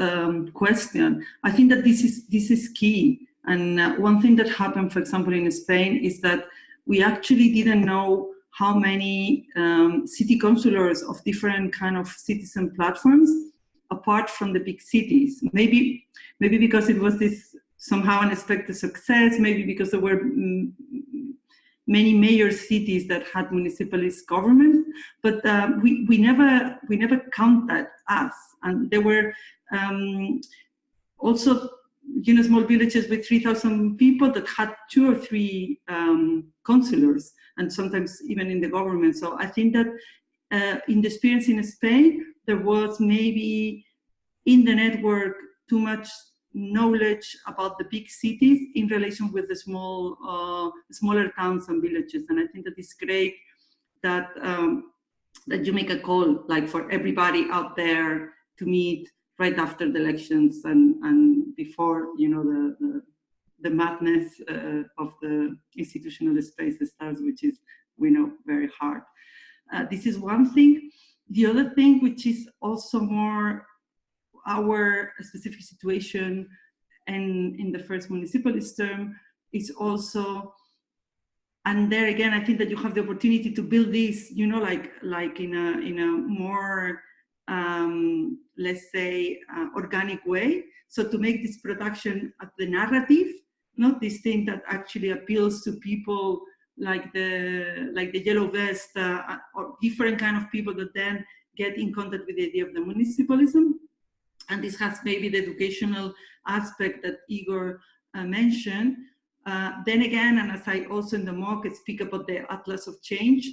question, I think that this is key. And one thing that happened, for example, in Spain, is that we actually didn't know how many city councillors of different kind of citizen platforms, apart from the big cities. Maybe because it was this somehow unexpected success, maybe because there were many major cities that had municipalist government, but we never counted us. And there were also, you know, small villages with 3,000 people that had 2 or 3 councillors, and sometimes even in the government. So I think that in the experience in Spain, there was maybe in the network too much knowledge about the big cities in relation with the smaller towns and villages. And I think that it's great that that you make a call, like, for everybody out there to meet right after the elections and before, you know, the madness of the institutional space starts, which is, we know, very hard. This is one thing. The other thing, which is also more our specific situation and in the first municipalist term, is also, and there again, I think that you have the opportunity to build this, you know, like in a more let's say organic way. So to make this production at the narrative, not this thing that actually appeals to people like the yellow vest or different kind of people that then get in contact with the idea of the municipalism. And this has maybe the educational aspect that Igor mentioned. Then again, and as I also in the MOOC speak about the Atlas of Change,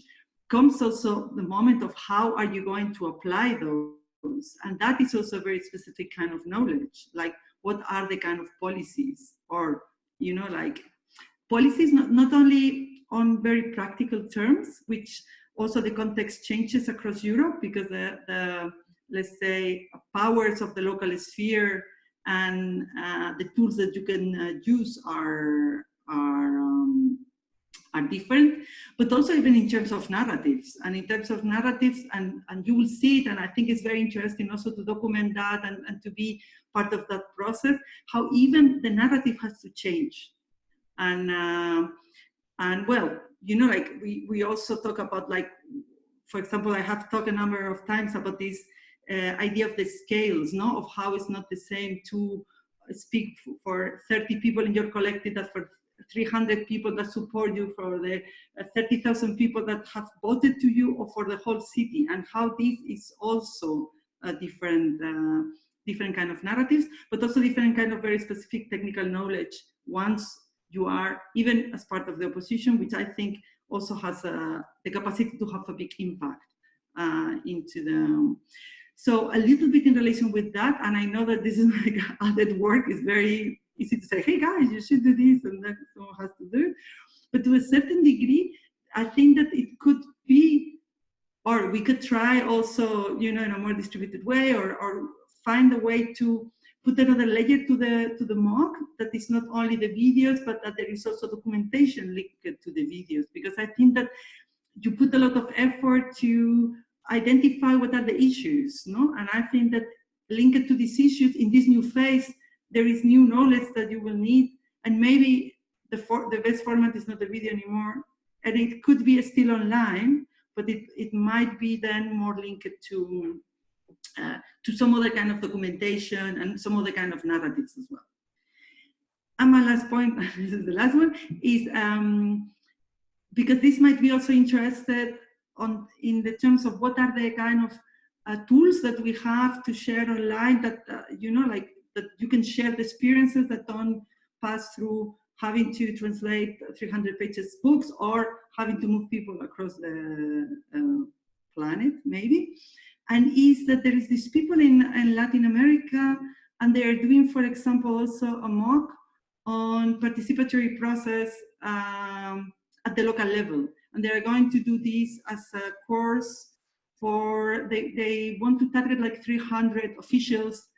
comes also the moment of how are you going to apply those? And that is also a very specific kind of knowledge, like what are the kind of policies, or, you know, like policies not only on very practical terms, which also the context changes across Europe, because the let's say powers of the local sphere and the tools that you can use are different, but also even in terms of narratives. And in terms of narratives, and you will see it, and I think it's very interesting also to document that and to be part of that process, how even the narrative has to change. And well, you know, like we also talk about, like, for example, I have talked a number of times about this idea of the scales, no, of how it's not the same to speak for 30 people in your collective that for 300 people that support you, for the 30,000 people that have voted to you, or for the whole city, and how this is also a different kind of narratives, but also different kind of very specific technical knowledge once you are even as part of the opposition, which I think also has the capacity to have a big impact into the. So a little bit in relation with that, and I know that this is like added work, is very easy to say, hey guys, you should do this, and then someone has to do it. But to a certain degree, I think that it could be, or we could try also, you know, in a more distributed way, or find a way to put another layer to the MOOC that is not only the videos, but that there is also documentation linked to the videos, because I think that you put a lot of effort to identify what are the issues, no? And I think that linked to these issues in this new phase, there is new knowledge that you will need, and maybe the best format is not the video anymore, and it could be still online, but it might be then more linked to some other kind of documentation and some other kind of narratives as well. And my last point, this is the last one, is because this might be also interested in the terms of what are the kind of tools that we have to share online that, you know, like that you can share the experiences that don't pass through having to translate 300 pages books or having to move people across the planet, maybe. And is that there is these people in Latin America, and they are doing, for example, also a MOOC on participatory process at the local level. And they are going to do this as a course for, they want to target like 300 officials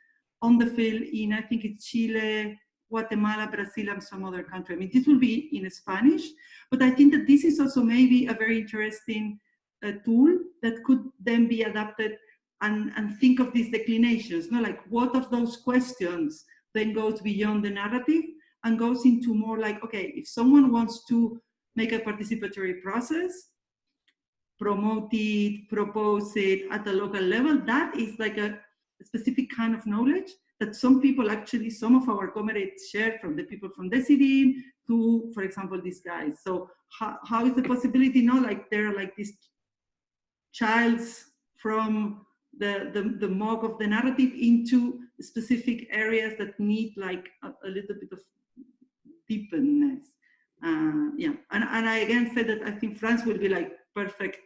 on the field in, I think it's Chile, Guatemala, Brazil, and some other country. I mean, this will be in Spanish, but I think that this is also maybe a very interesting tool that could then be adapted and think of these declinations, no? Like what of those questions then goes beyond the narrative and goes into more like, okay, if someone wants to make a participatory process, promote it, propose it at the local level, that is like a specific kind of knowledge that some people actually, some of our comrades share, from the people from Decidim to, for example, these guys. So how is the possibility, no? Like there are like these childs from the MOOC of the narrative into specific areas that need like a little bit of deepness. Yeah, and I again said that I think France will be like perfect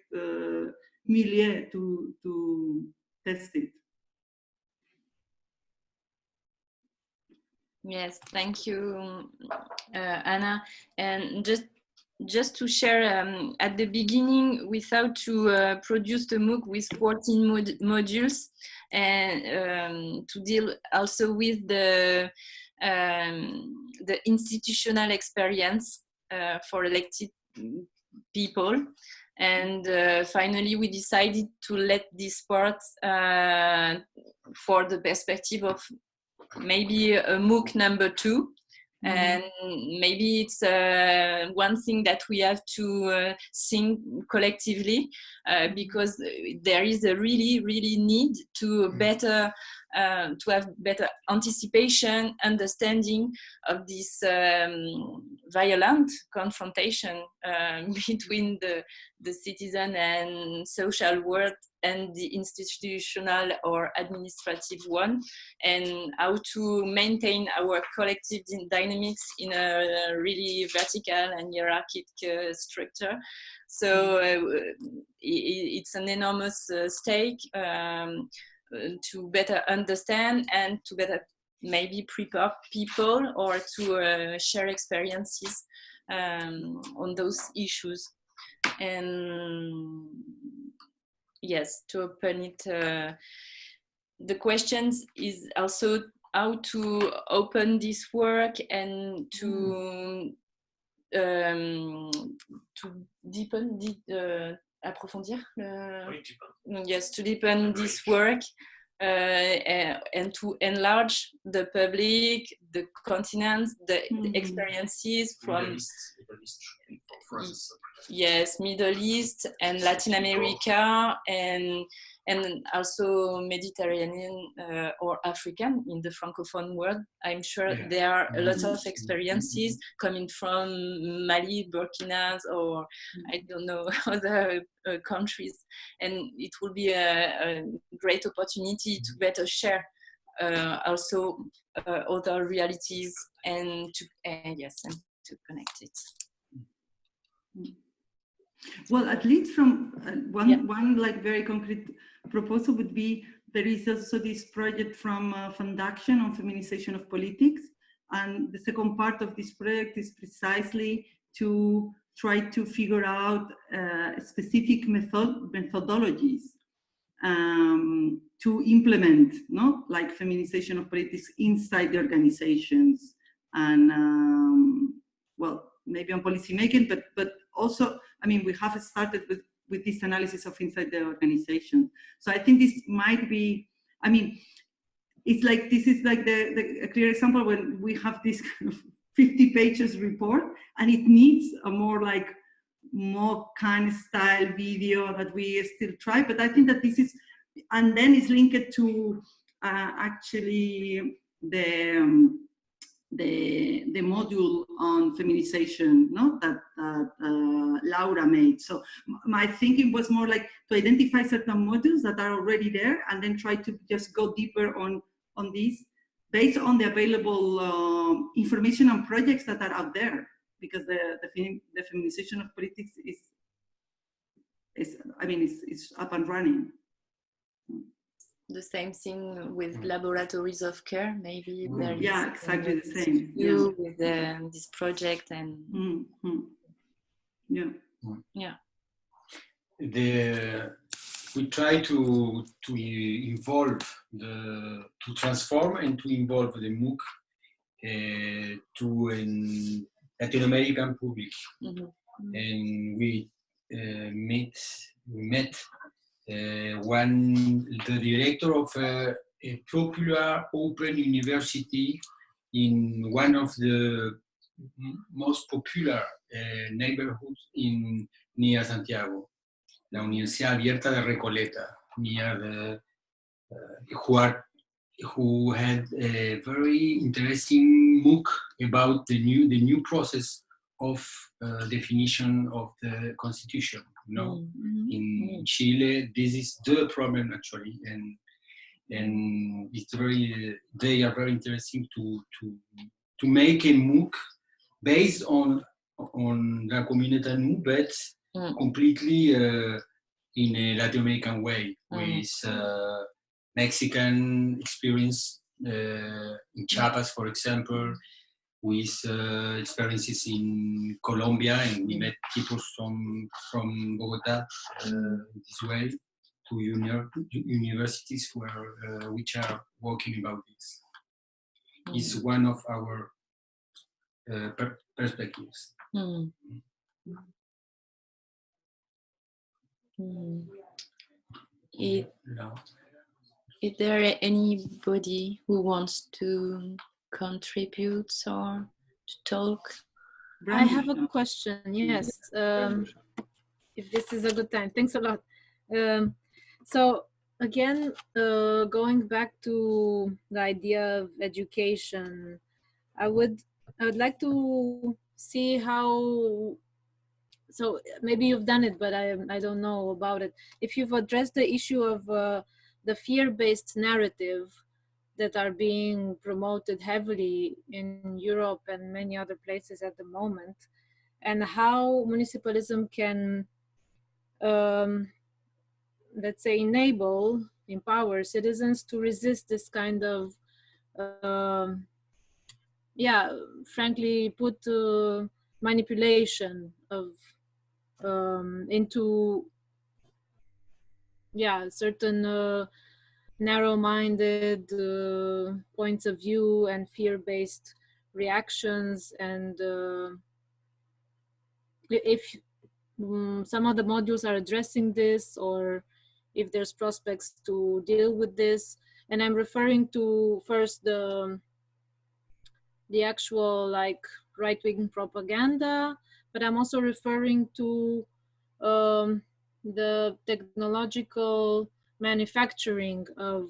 milieu to test it. Yes, thank you, Anna. And just to share, at the beginning, we thought to produce the MOOC with 14 modules, and to deal also with the institutional experience for elected people. And finally, we decided to let this part for the perspective of maybe a MOOC number 2. And maybe it's one thing that we have to think collectively, because there is a really need to better to have better anticipation, understanding of this violent confrontation between the citizen and social world and the institutional or administrative one, and how to maintain our collective dynamics in a really vertical and hierarchic structure. So it's an enormous stake to better understand and to better maybe prepare people or to share experiences on those issues. And yes, to open it, the questions is also how to open this work and to deepen, approfondir, yes, to deepen this work and to enlarge the public, the continents, the experiences from yes, Middle East and Latin America, and also Mediterranean or African in the Francophone world. I'm sure there are a lot of experiences coming from Mali, Burkina, or I don't know, other countries. And it will be a great opportunity to better share also other realities and to, yes, and to connect it. Well, at least from one like very concrete proposal would be, there is also this project from FundAction on feminization of politics, and the second part of this project is precisely to try to figure out specific methodologies to implement, like feminization of politics inside the organizations, and well, maybe on policy making, but also, I mean, we have started with this analysis of inside the organization. So I think this might be, I mean, it's like, this is like a clear example when we have this kind of 50 pages report, and it needs a more like MOOC kind of style video that we still try, but I think that this is, and then it's linked to actually the module on feminization, that Laura made. So my thinking was more like to identify certain modules that are already there, and then try to just go deeper on these based on the available information and projects that are out there, because the feminization of politics is I mean, it's up and running. The same thing with laboratories of care, maybe there is exactly the same with this project, and we try to involve to transform and to involve the MOOC to an Latin American public, and we met the director of a popular open university in one of the most popular neighborhoods near Santiago, la Universidad Abierta de Recoleta, near the who had a very interesting MOOC about the new process of definition of the Constitution. You know, Mm. in Chile, this is the problem actually, and it's very they are very interesting to make a MOOC based on La Comunidad Nu, but completely in a Latin American way, with Mexican experience in Chiapas, for example, with experiences in Colombia, and we met people from Bogota this way, to universities where which are working about this. It's one of our perspectives. Is there anybody who wants to contribute or to talk? I have a question, yes. If this is a good time, thanks a lot. So again, going back to the idea of education, I would like to see how, so maybe you've done it, but I don't know about it. If you've addressed the issue of the fear-based narrative that are being promoted heavily in Europe and many other places at the moment, and how municipalism can, let's say, empower citizens to resist this kind of, frankly put, manipulation of into certain narrow-minded points of view and fear-based reactions. And if some of the modules are addressing this, or if there's prospects to deal with this. And I'm referring to first the actual like right-wing propaganda, but I'm also referring to the technological manufacturing of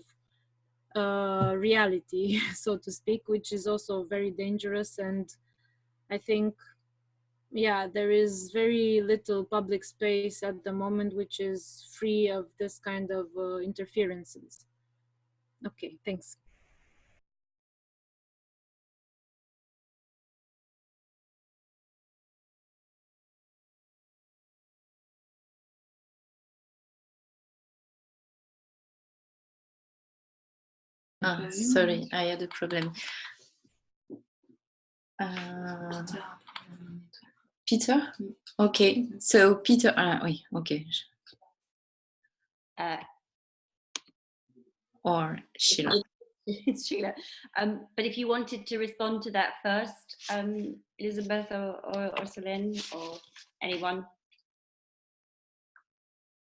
reality, so to speak, which is also very dangerous. And I think, there is very little public space at the moment which is free of this kind of interferences. Okay, thanks. Sorry, I had a problem. Peter? Okay, so Peter, oui, okay. Or Sheila. It's Sheila. But if you wanted to respond to that first, Elizabeth or Selene or anyone,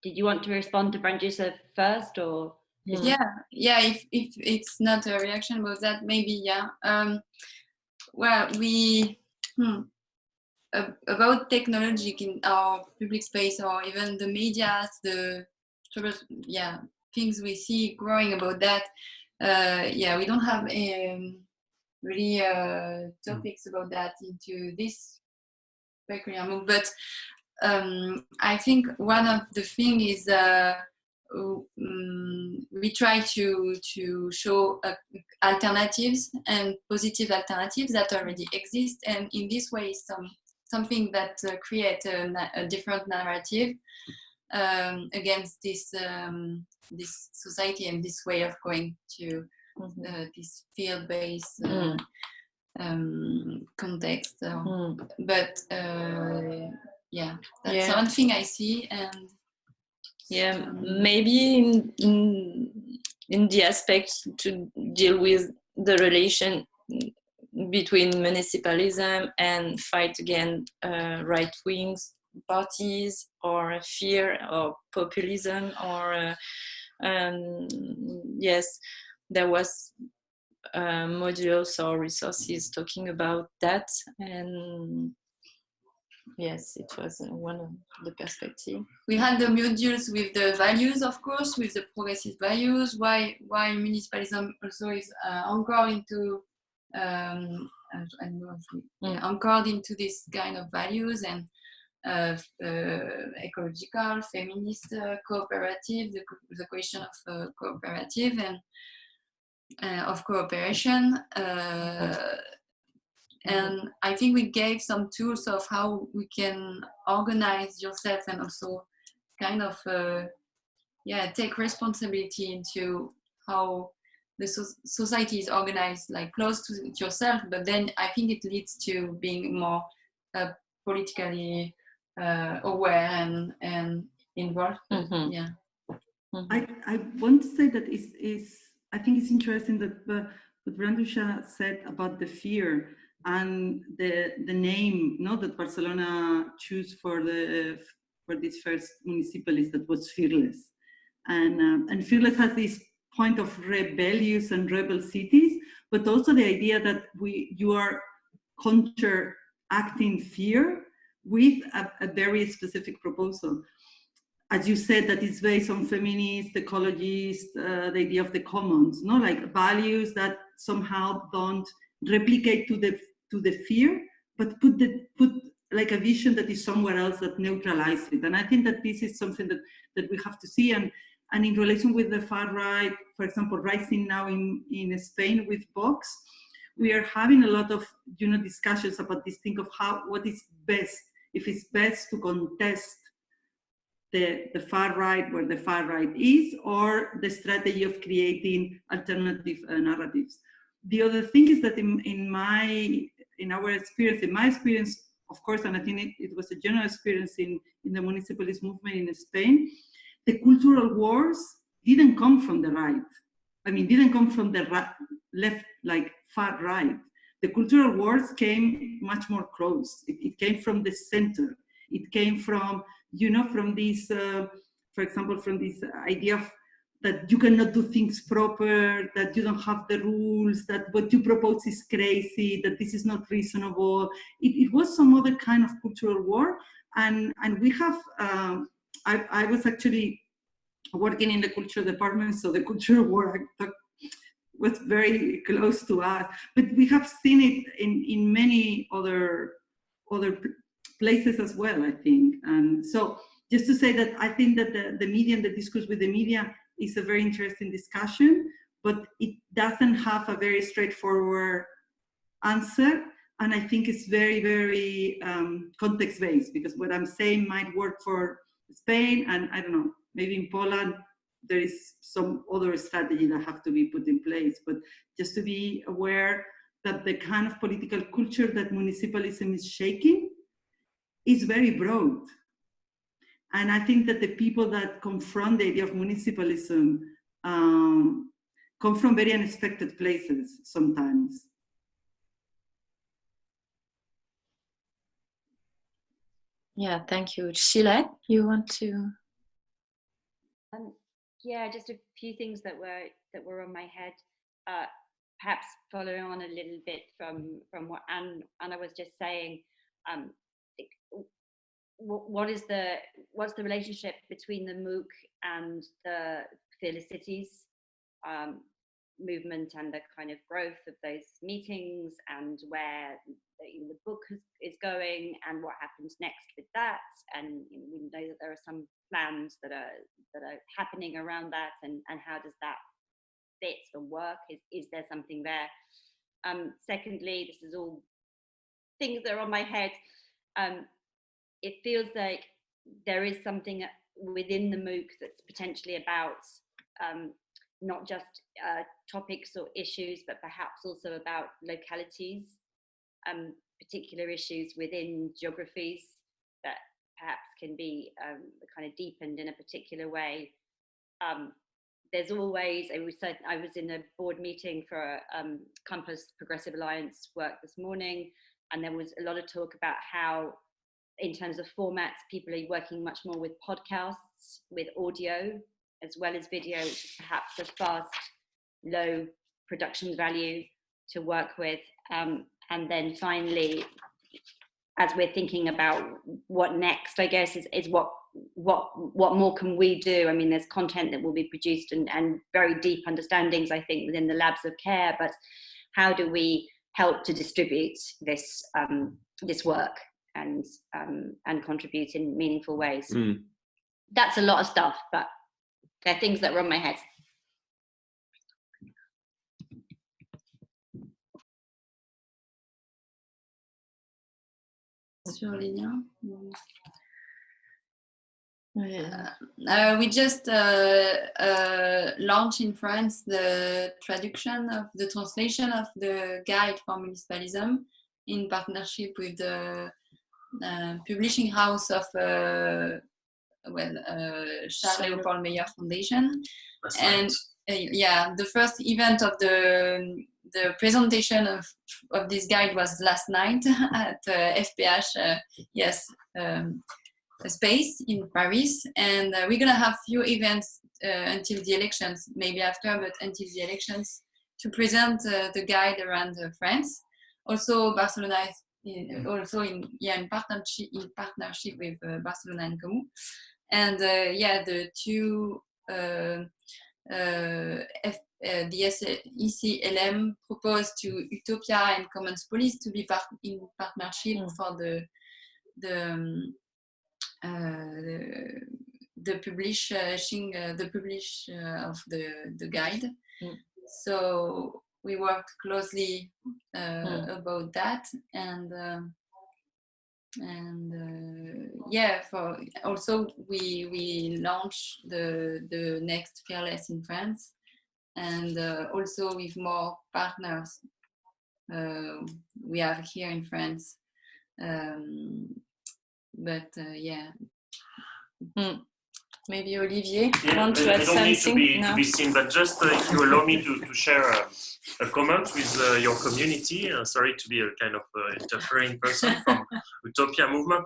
did you want to respond to Brangisha first, or? Yeah. If it's not a reaction about that, maybe well, we about technology in our public space, or even the media, things we see growing about that. We don't have really topics about that into this curriculum, but I think one of the thing is we try to show alternatives and positive alternatives that already exist, and in this way something that creates a different narrative against this this society and this way of going to this field-based context. But that's one thing I see. And maybe in the aspect to deal with the relation between municipalism and fight against right-wing parties, or fear or populism, or yes, there was modules or resources talking about that, and yes, it was one of the perspectives. We had the modules with the values, of course, with the progressive values, why municipalism also is anchored into anchored into this kind of values, and ecological, feminist, cooperative, the question of cooperative and of cooperation. And I think we gave some tools of how we can organize yourself and also kind of take responsibility into how the society is organized, like close to yourself. But then I think it leads to being more politically aware and involved. Mm-hmm. Yeah. I want to say that I think it's interesting that what Brandusha said about the fear and the name, that Barcelona chose for this first municipalist, that was fearless, and fearless has this point of rebellious and rebel cities, but also the idea that you are counteracting fear with a very specific proposal. As you said, that is based on feminist, ecologist, the idea of the commons, like values that somehow don't replicate to the fear, but put like a vision that is somewhere else that neutralizes it. And I think that this is something that we have to see. And in relation with the far right, for example, rising now in Spain with Vox, we are having a lot of discussions about this thing of what is best, if it's best to contest the far right where the far right is, or the strategy of creating alternative narratives. The other thing is that in my experience, of course, and I think it was a general experience in the municipalist movement in Spain, the cultural wars didn't come from the right. I mean, didn't come from the left, like far right. The cultural wars came much more close. It came from the center. It came from, from this, for example, from this idea of that you cannot do things proper, that you don't have the rules, that what you propose is crazy, that this is not reasonable. It was some other kind of cultural war. And we have, I was actually working in the culture department, so the cultural war was very close to us. But we have seen it in many other places as well, I think. And so just to say that I think that the media and the discourse with the media is a very interesting discussion, but it doesn't have a very straightforward answer. And I think it's very, very context-based, because what I'm saying might work for Spain, and I don't know, maybe in Poland, there is some other strategy that have to be put in place. But just to be aware that the kind of political culture that municipalism is shaking is very broad. And I think that the people that confront the idea of municipalism come from very unexpected places sometimes. Yeah, thank you. Sheila, you want to? Yeah, just a few things that were on my head. Perhaps following on a little bit from what Anna was just saying. What's the relationship between the MOOC and the Fearless Cities movement, and the kind of growth of those meetings, and where the book is going, and what happens next with that? And we know that there are some plans that are happening around that, and how does that fit the work? Is there something there? Secondly, this is all things that are on my head. It feels like there is something within the MOOC that's potentially about not just topics or issues, but perhaps also about localities, particular issues within geographies that perhaps can be kind of deepened in a particular way. There's always, I was in a board meeting for Compass Progressive Alliance work this morning, and there was a lot of talk about how, in terms of formats, people are working much more with podcasts, with audio, as well as video, which is perhaps a fast, low production value to work with. And then finally, as we're thinking about what next, I guess, is what more can we do? I mean, there's content that will be produced and very deep understandings, I think, within the labs of care, but how do we help to distribute this work? and contribute in meaningful ways. That's a lot of stuff, but they're things that run my head. Sur les liens. We just launched in France the translation of the guide for municipalism in partnership with the publishing house of Charles Leopold Meyer Foundation. That's and right. The first event of the presentation of this guide was last night at FPH space in Paris, and we're gonna have few events until the elections, maybe after, but until the elections, to present the guide around France. Also, Barcelona in partnership with Barcelona and Camus, and the two the ECLM proposed to Utopia and CommonsPolis to be in partnership for the publish of the guide. So we worked closely about that, and for also we launched the next Fearless in France, and also with more partners we have here in France. Maybe Olivier, want to add something? To be seen, but just if you allow me to share a comment with your community. Sorry to be a kind of interfering person from Utopia movement.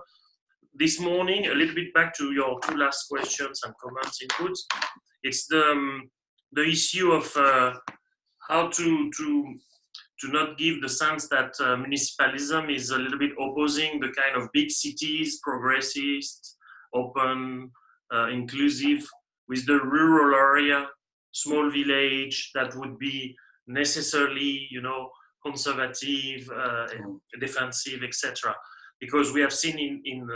This morning, a little bit back to your two last questions and comments inputs. It's the issue of how to not give the sense that municipalism is a little bit opposing the kind of big cities, progressist, open, inclusive, with the rural area, small village that would be necessarily, conservative, defensive, etc. Because we have seen in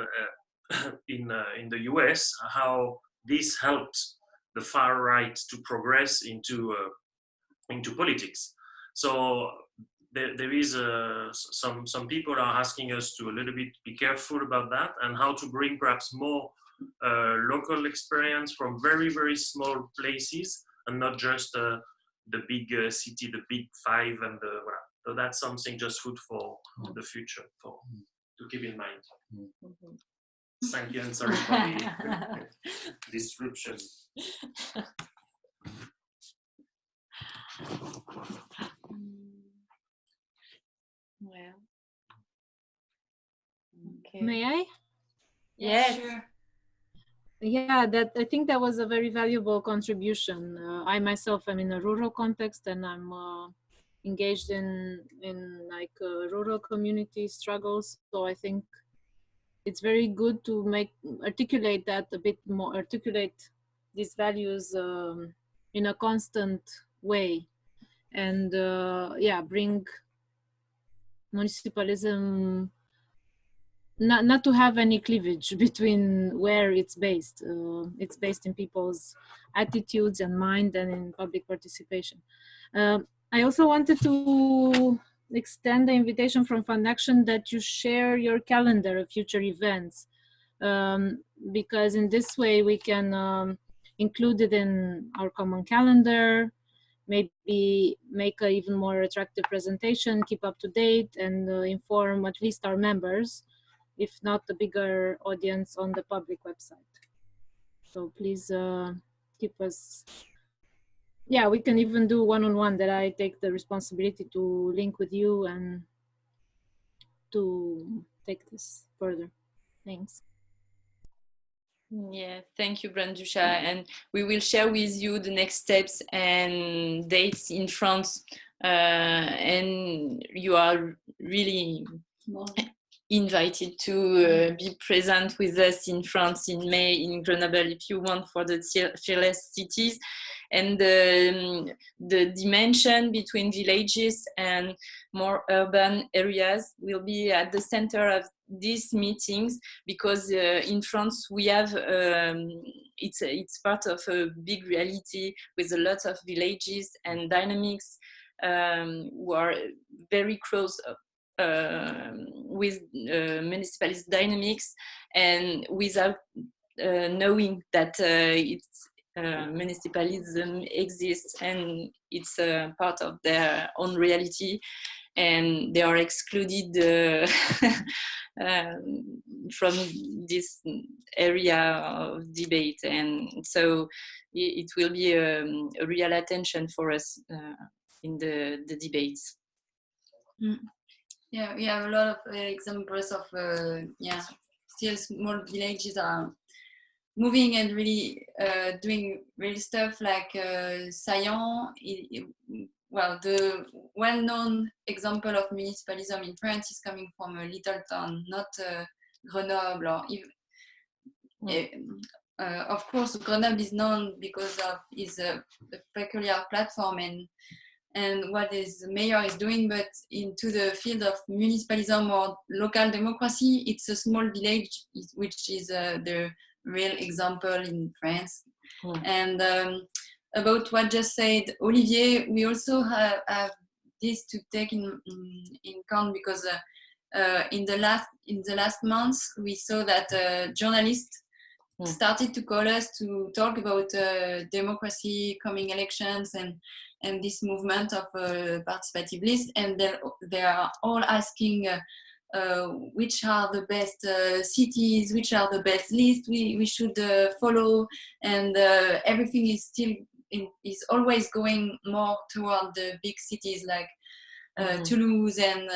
the US how this helped the far right to progress into politics. So there is some people are asking us to a little bit be careful about that, and how to bring perhaps more local experience from very, very small places, and not just the big city, the big five, and so that's something just food for the future to keep in mind. Thank you, and sorry for the disruption. Well, okay. May I? Yes. Sure. Yeah, I think that was a very valuable contribution. I myself am in a rural context, and I'm engaged in like rural community struggles. So I think it's very good to articulate that a bit more, articulate these values in a constant way, and bring municipalism, not to have any cleavage between where it's based. It's based in people's attitudes and mind, and in public participation. I also wanted to extend the invitation from FundAction that you share your calendar of future events, because in this way we can include it in our common calendar, maybe make an even more attractive presentation, keep up to date, and inform at least our members, if not the bigger audience, on the public website. So please keep us. Yeah, we can even do one-on-one, that I take the responsibility to link with you and to take this further. Thanks. Yeah, thank you, Brandusha. And we will share with you the next steps and dates in France. And you are really invited to be present with us in France in May in Grenoble, if you want, for the Fearless Cities. and the dimension between villages and more urban areas will be at the center of these meetings, because in France we have it's part of a big reality with a lot of villages and dynamics who are very close with municipalist dynamics, and without knowing that it's municipalism exists and it's part of their own reality, and they are excluded from this area of debate. And so it will be a real attention for us in the debates. Yeah, we have a lot of examples of still small villages are moving and really doing real stuff, like Saillant. Well, the well-known example of municipalism in France is coming from a little town, not Grenoble. Or even, of course, Grenoble is known because of its peculiar platform and what the mayor is doing, but into the field of municipalism or local democracy, it's a small village, which is the real example in France. And about what just said Olivier, we also have this to take in account, because in the last months we saw that journalists started to call us to talk about democracy, coming elections, and this movement of participative list, and they are all asking which are the best cities, which are the best lists we should follow, and everything is still is always going more toward the big cities like Toulouse, and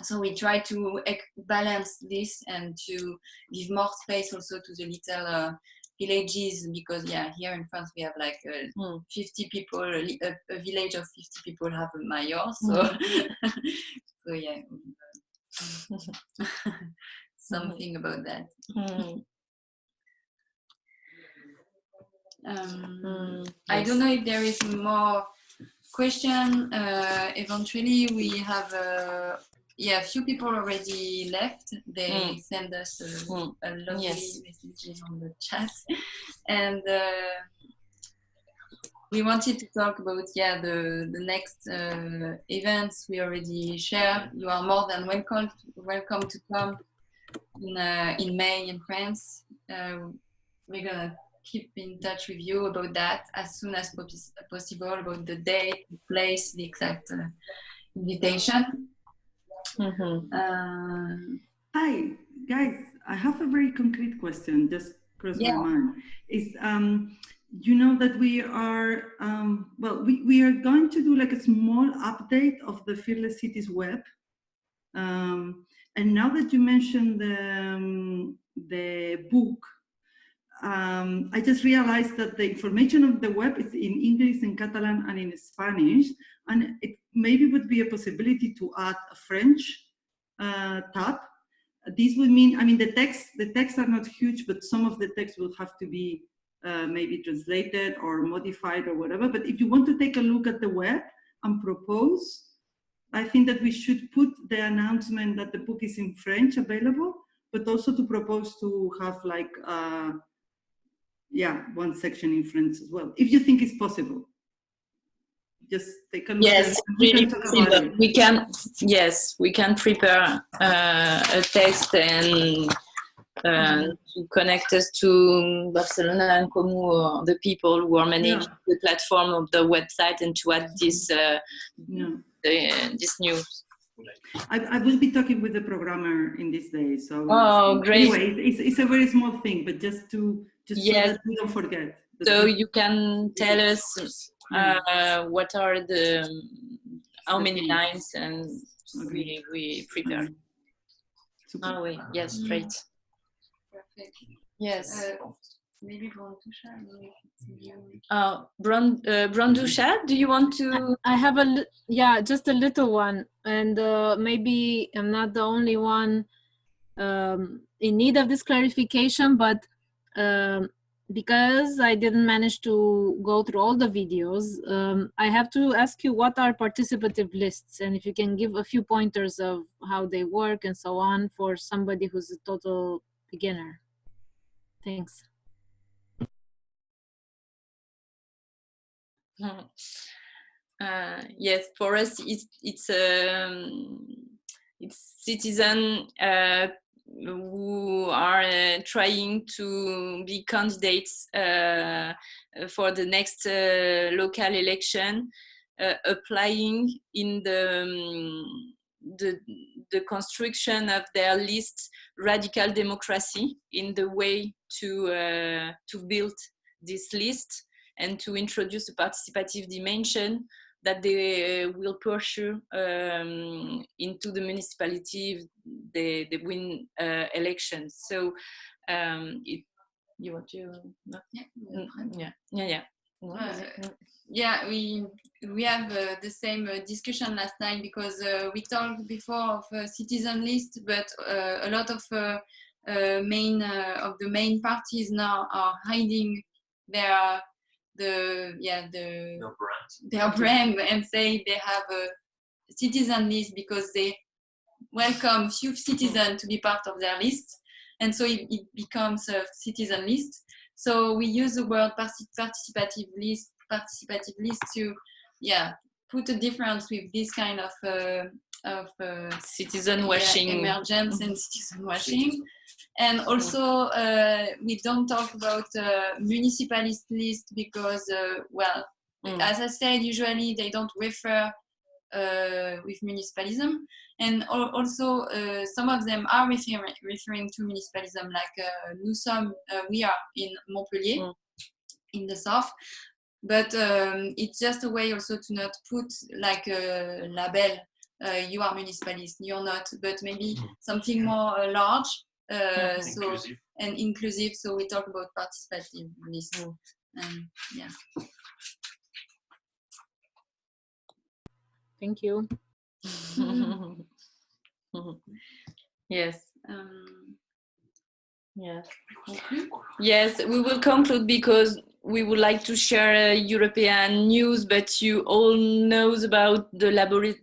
so we try to balance this and to give more space also to the little villages, because here in France we have like 50 people, a village of 50 people have a mayor, so so yeah, something about that. I don't know if there is more question. Eventually we have a few people already left. They send us a lovely message on the chat, and we wanted to talk about the next events we already shared. You are more than welcome to come in May in France. We're gonna keep in touch with you about that as soon as possible, about the date, the place, the exact invitation. Hi guys, I have a very concrete question just crossed my mind. Is you know that we are we are going to do like a small update of the Fearless Cities web, and now that you mentioned the book, I just realized that the information of the web is in English, in Catalan, and in Spanish, and it maybe would be a possibility to add a French tab. This would mean, I mean, the texts are not huge, but some of the text will have to be maybe translated or modified or whatever. But if you want to take a look at the web and propose, I think that we should put the announcement that the book is in French available, but also to propose to have like one section in French as well, if you think it's possible. Just take a look. Yes, really possible. We can prepare a text and to connect us to Barcelona and Como, or the people who are managing the platform of the website, and to add this this news. I will be talking with the programmer in these days. So great. Anyway, it's a very small thing, but just so that we don't forget. So you can tell us what are how many lines, and we prepare. Yes, great. Perfect. Yes. Maybe Brandusha. Brandusha, do you want to? I have just a little one, and maybe I'm not the only one in need of this clarification, but because I didn't manage to go through all the videos, I have to ask you what are participative lists, and if you can give a few pointers of how they work and so on for somebody who's a total beginner. Thanks. Yes, for us, it's citizens who are trying to be candidates for the next local election, applying in the construction of their list radical democracy in the way to build this list and to introduce a participative dimension that they will pursue into the municipality if they win elections. So you want to? No? Yeah, we have the same discussion last time, because we talked before of a citizen list, but a lot of the main parties now are hiding their brand and say they have a citizen list because they welcome few citizens to be part of their list, and so it becomes a citizen list. So we use the word participative list to put a difference with this kind of citizen washing, emergence and citizen washing. And also we don't talk about municipalist list because as I said, usually they don't refer with municipalism, and also some of them are referring to municipalism, like we are in Montpellier in the south, but it's just a way also to not put like a label, you are municipalist, you're not, but maybe something more large, inclusive. And inclusive. So we talk about participative list. Yeah. Thank you. Yes. Yes, we will conclude because we would like to share European news, but you all know about the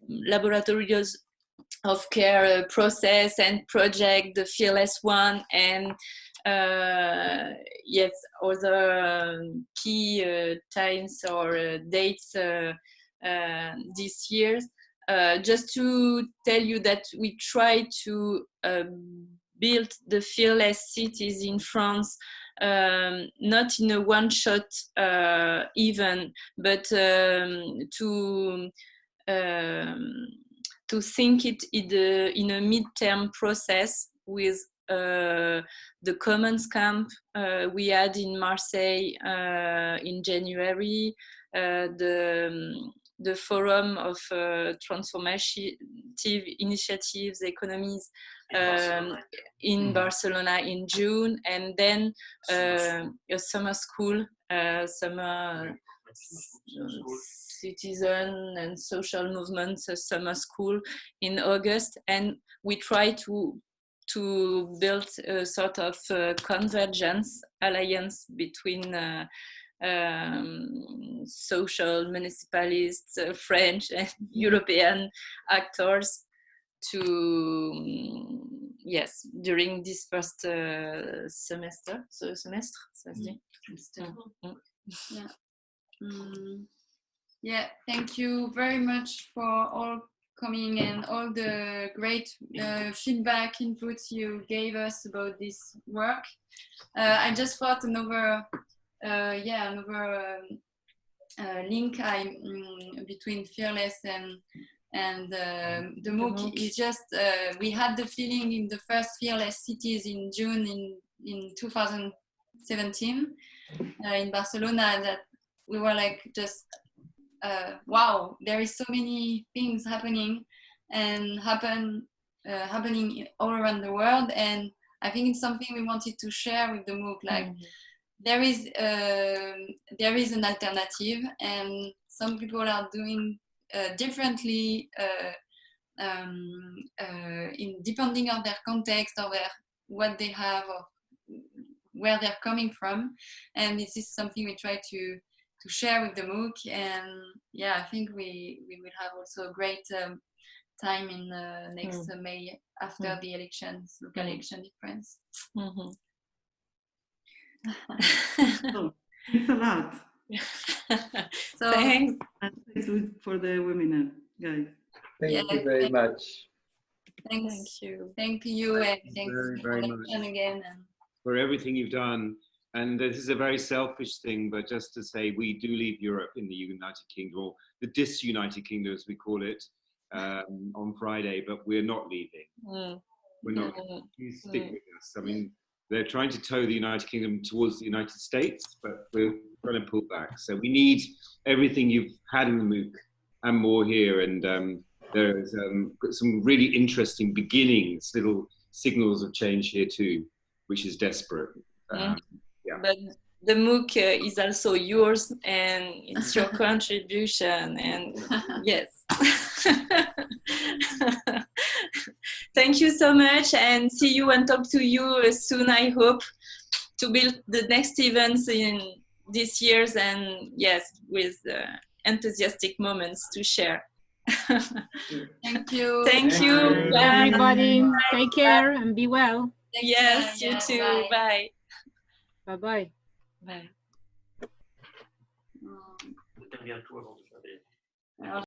laboratories of care process and project, the fearless one, and yes, other key times or dates this year. Just to tell you that we try to build the fearless cities in France, not in a one-shot event, but to think it in a mid-term process with the Commons Camp we had in Marseille in January, the Forum of Transformative Initiatives, Economies in Barcelona in June, and then a summer school, summer citizen and social movements summer school in August, and we try to build a sort of convergence alliance between social municipalists, French and European actors to yes, during this first semester. So semestre, ça se dit? Yeah. Yeah, thank you very much for all coming and all the great feedback inputs you gave us about this work. I just thought another link between Fearless and the MOOC is just we had the feeling in the first Fearless Cities in June in 2017 in Barcelona that we were like just wow, there is so many things happening happening all around the world, and I think it's something we wanted to share with the MOOC. Like there is an alternative, and some people are doing differently in depending on their context or what they have, or where they're coming from, and this is something we try to share with the MOOC. And yeah, I think we will have also a great time in next May after the elections, local election in France. So, thanks a lot. So thanks. Thanks for the webinar, guys. Thank you very much. Thank you, and thanks very much again. For everything you've done. And this is a very selfish thing, but just to say, we do leave Europe in the United Kingdom, or the disunited kingdom as we call it, on Friday, but we're not leaving. We're not. Please stick with us. I mean, they're trying to tow the United Kingdom towards the United States, but we're trying to pull back. So we need everything you've had in the MOOC and more here. And there's some really interesting beginnings, little signals of change here too, which is desperate. Yeah. But the MOOC is also yours, and it's your contribution, and yes. Thank you so much, and see you and talk to you soon, I hope, to build the next events in this year's, and yes, with enthusiastic moments to share. Thank you. Thank you. Bye, everybody. Take care and be well. Yes, you too. Bye. Bye-bye. Bye. Peut-être bientôt avant de faire des... Alors,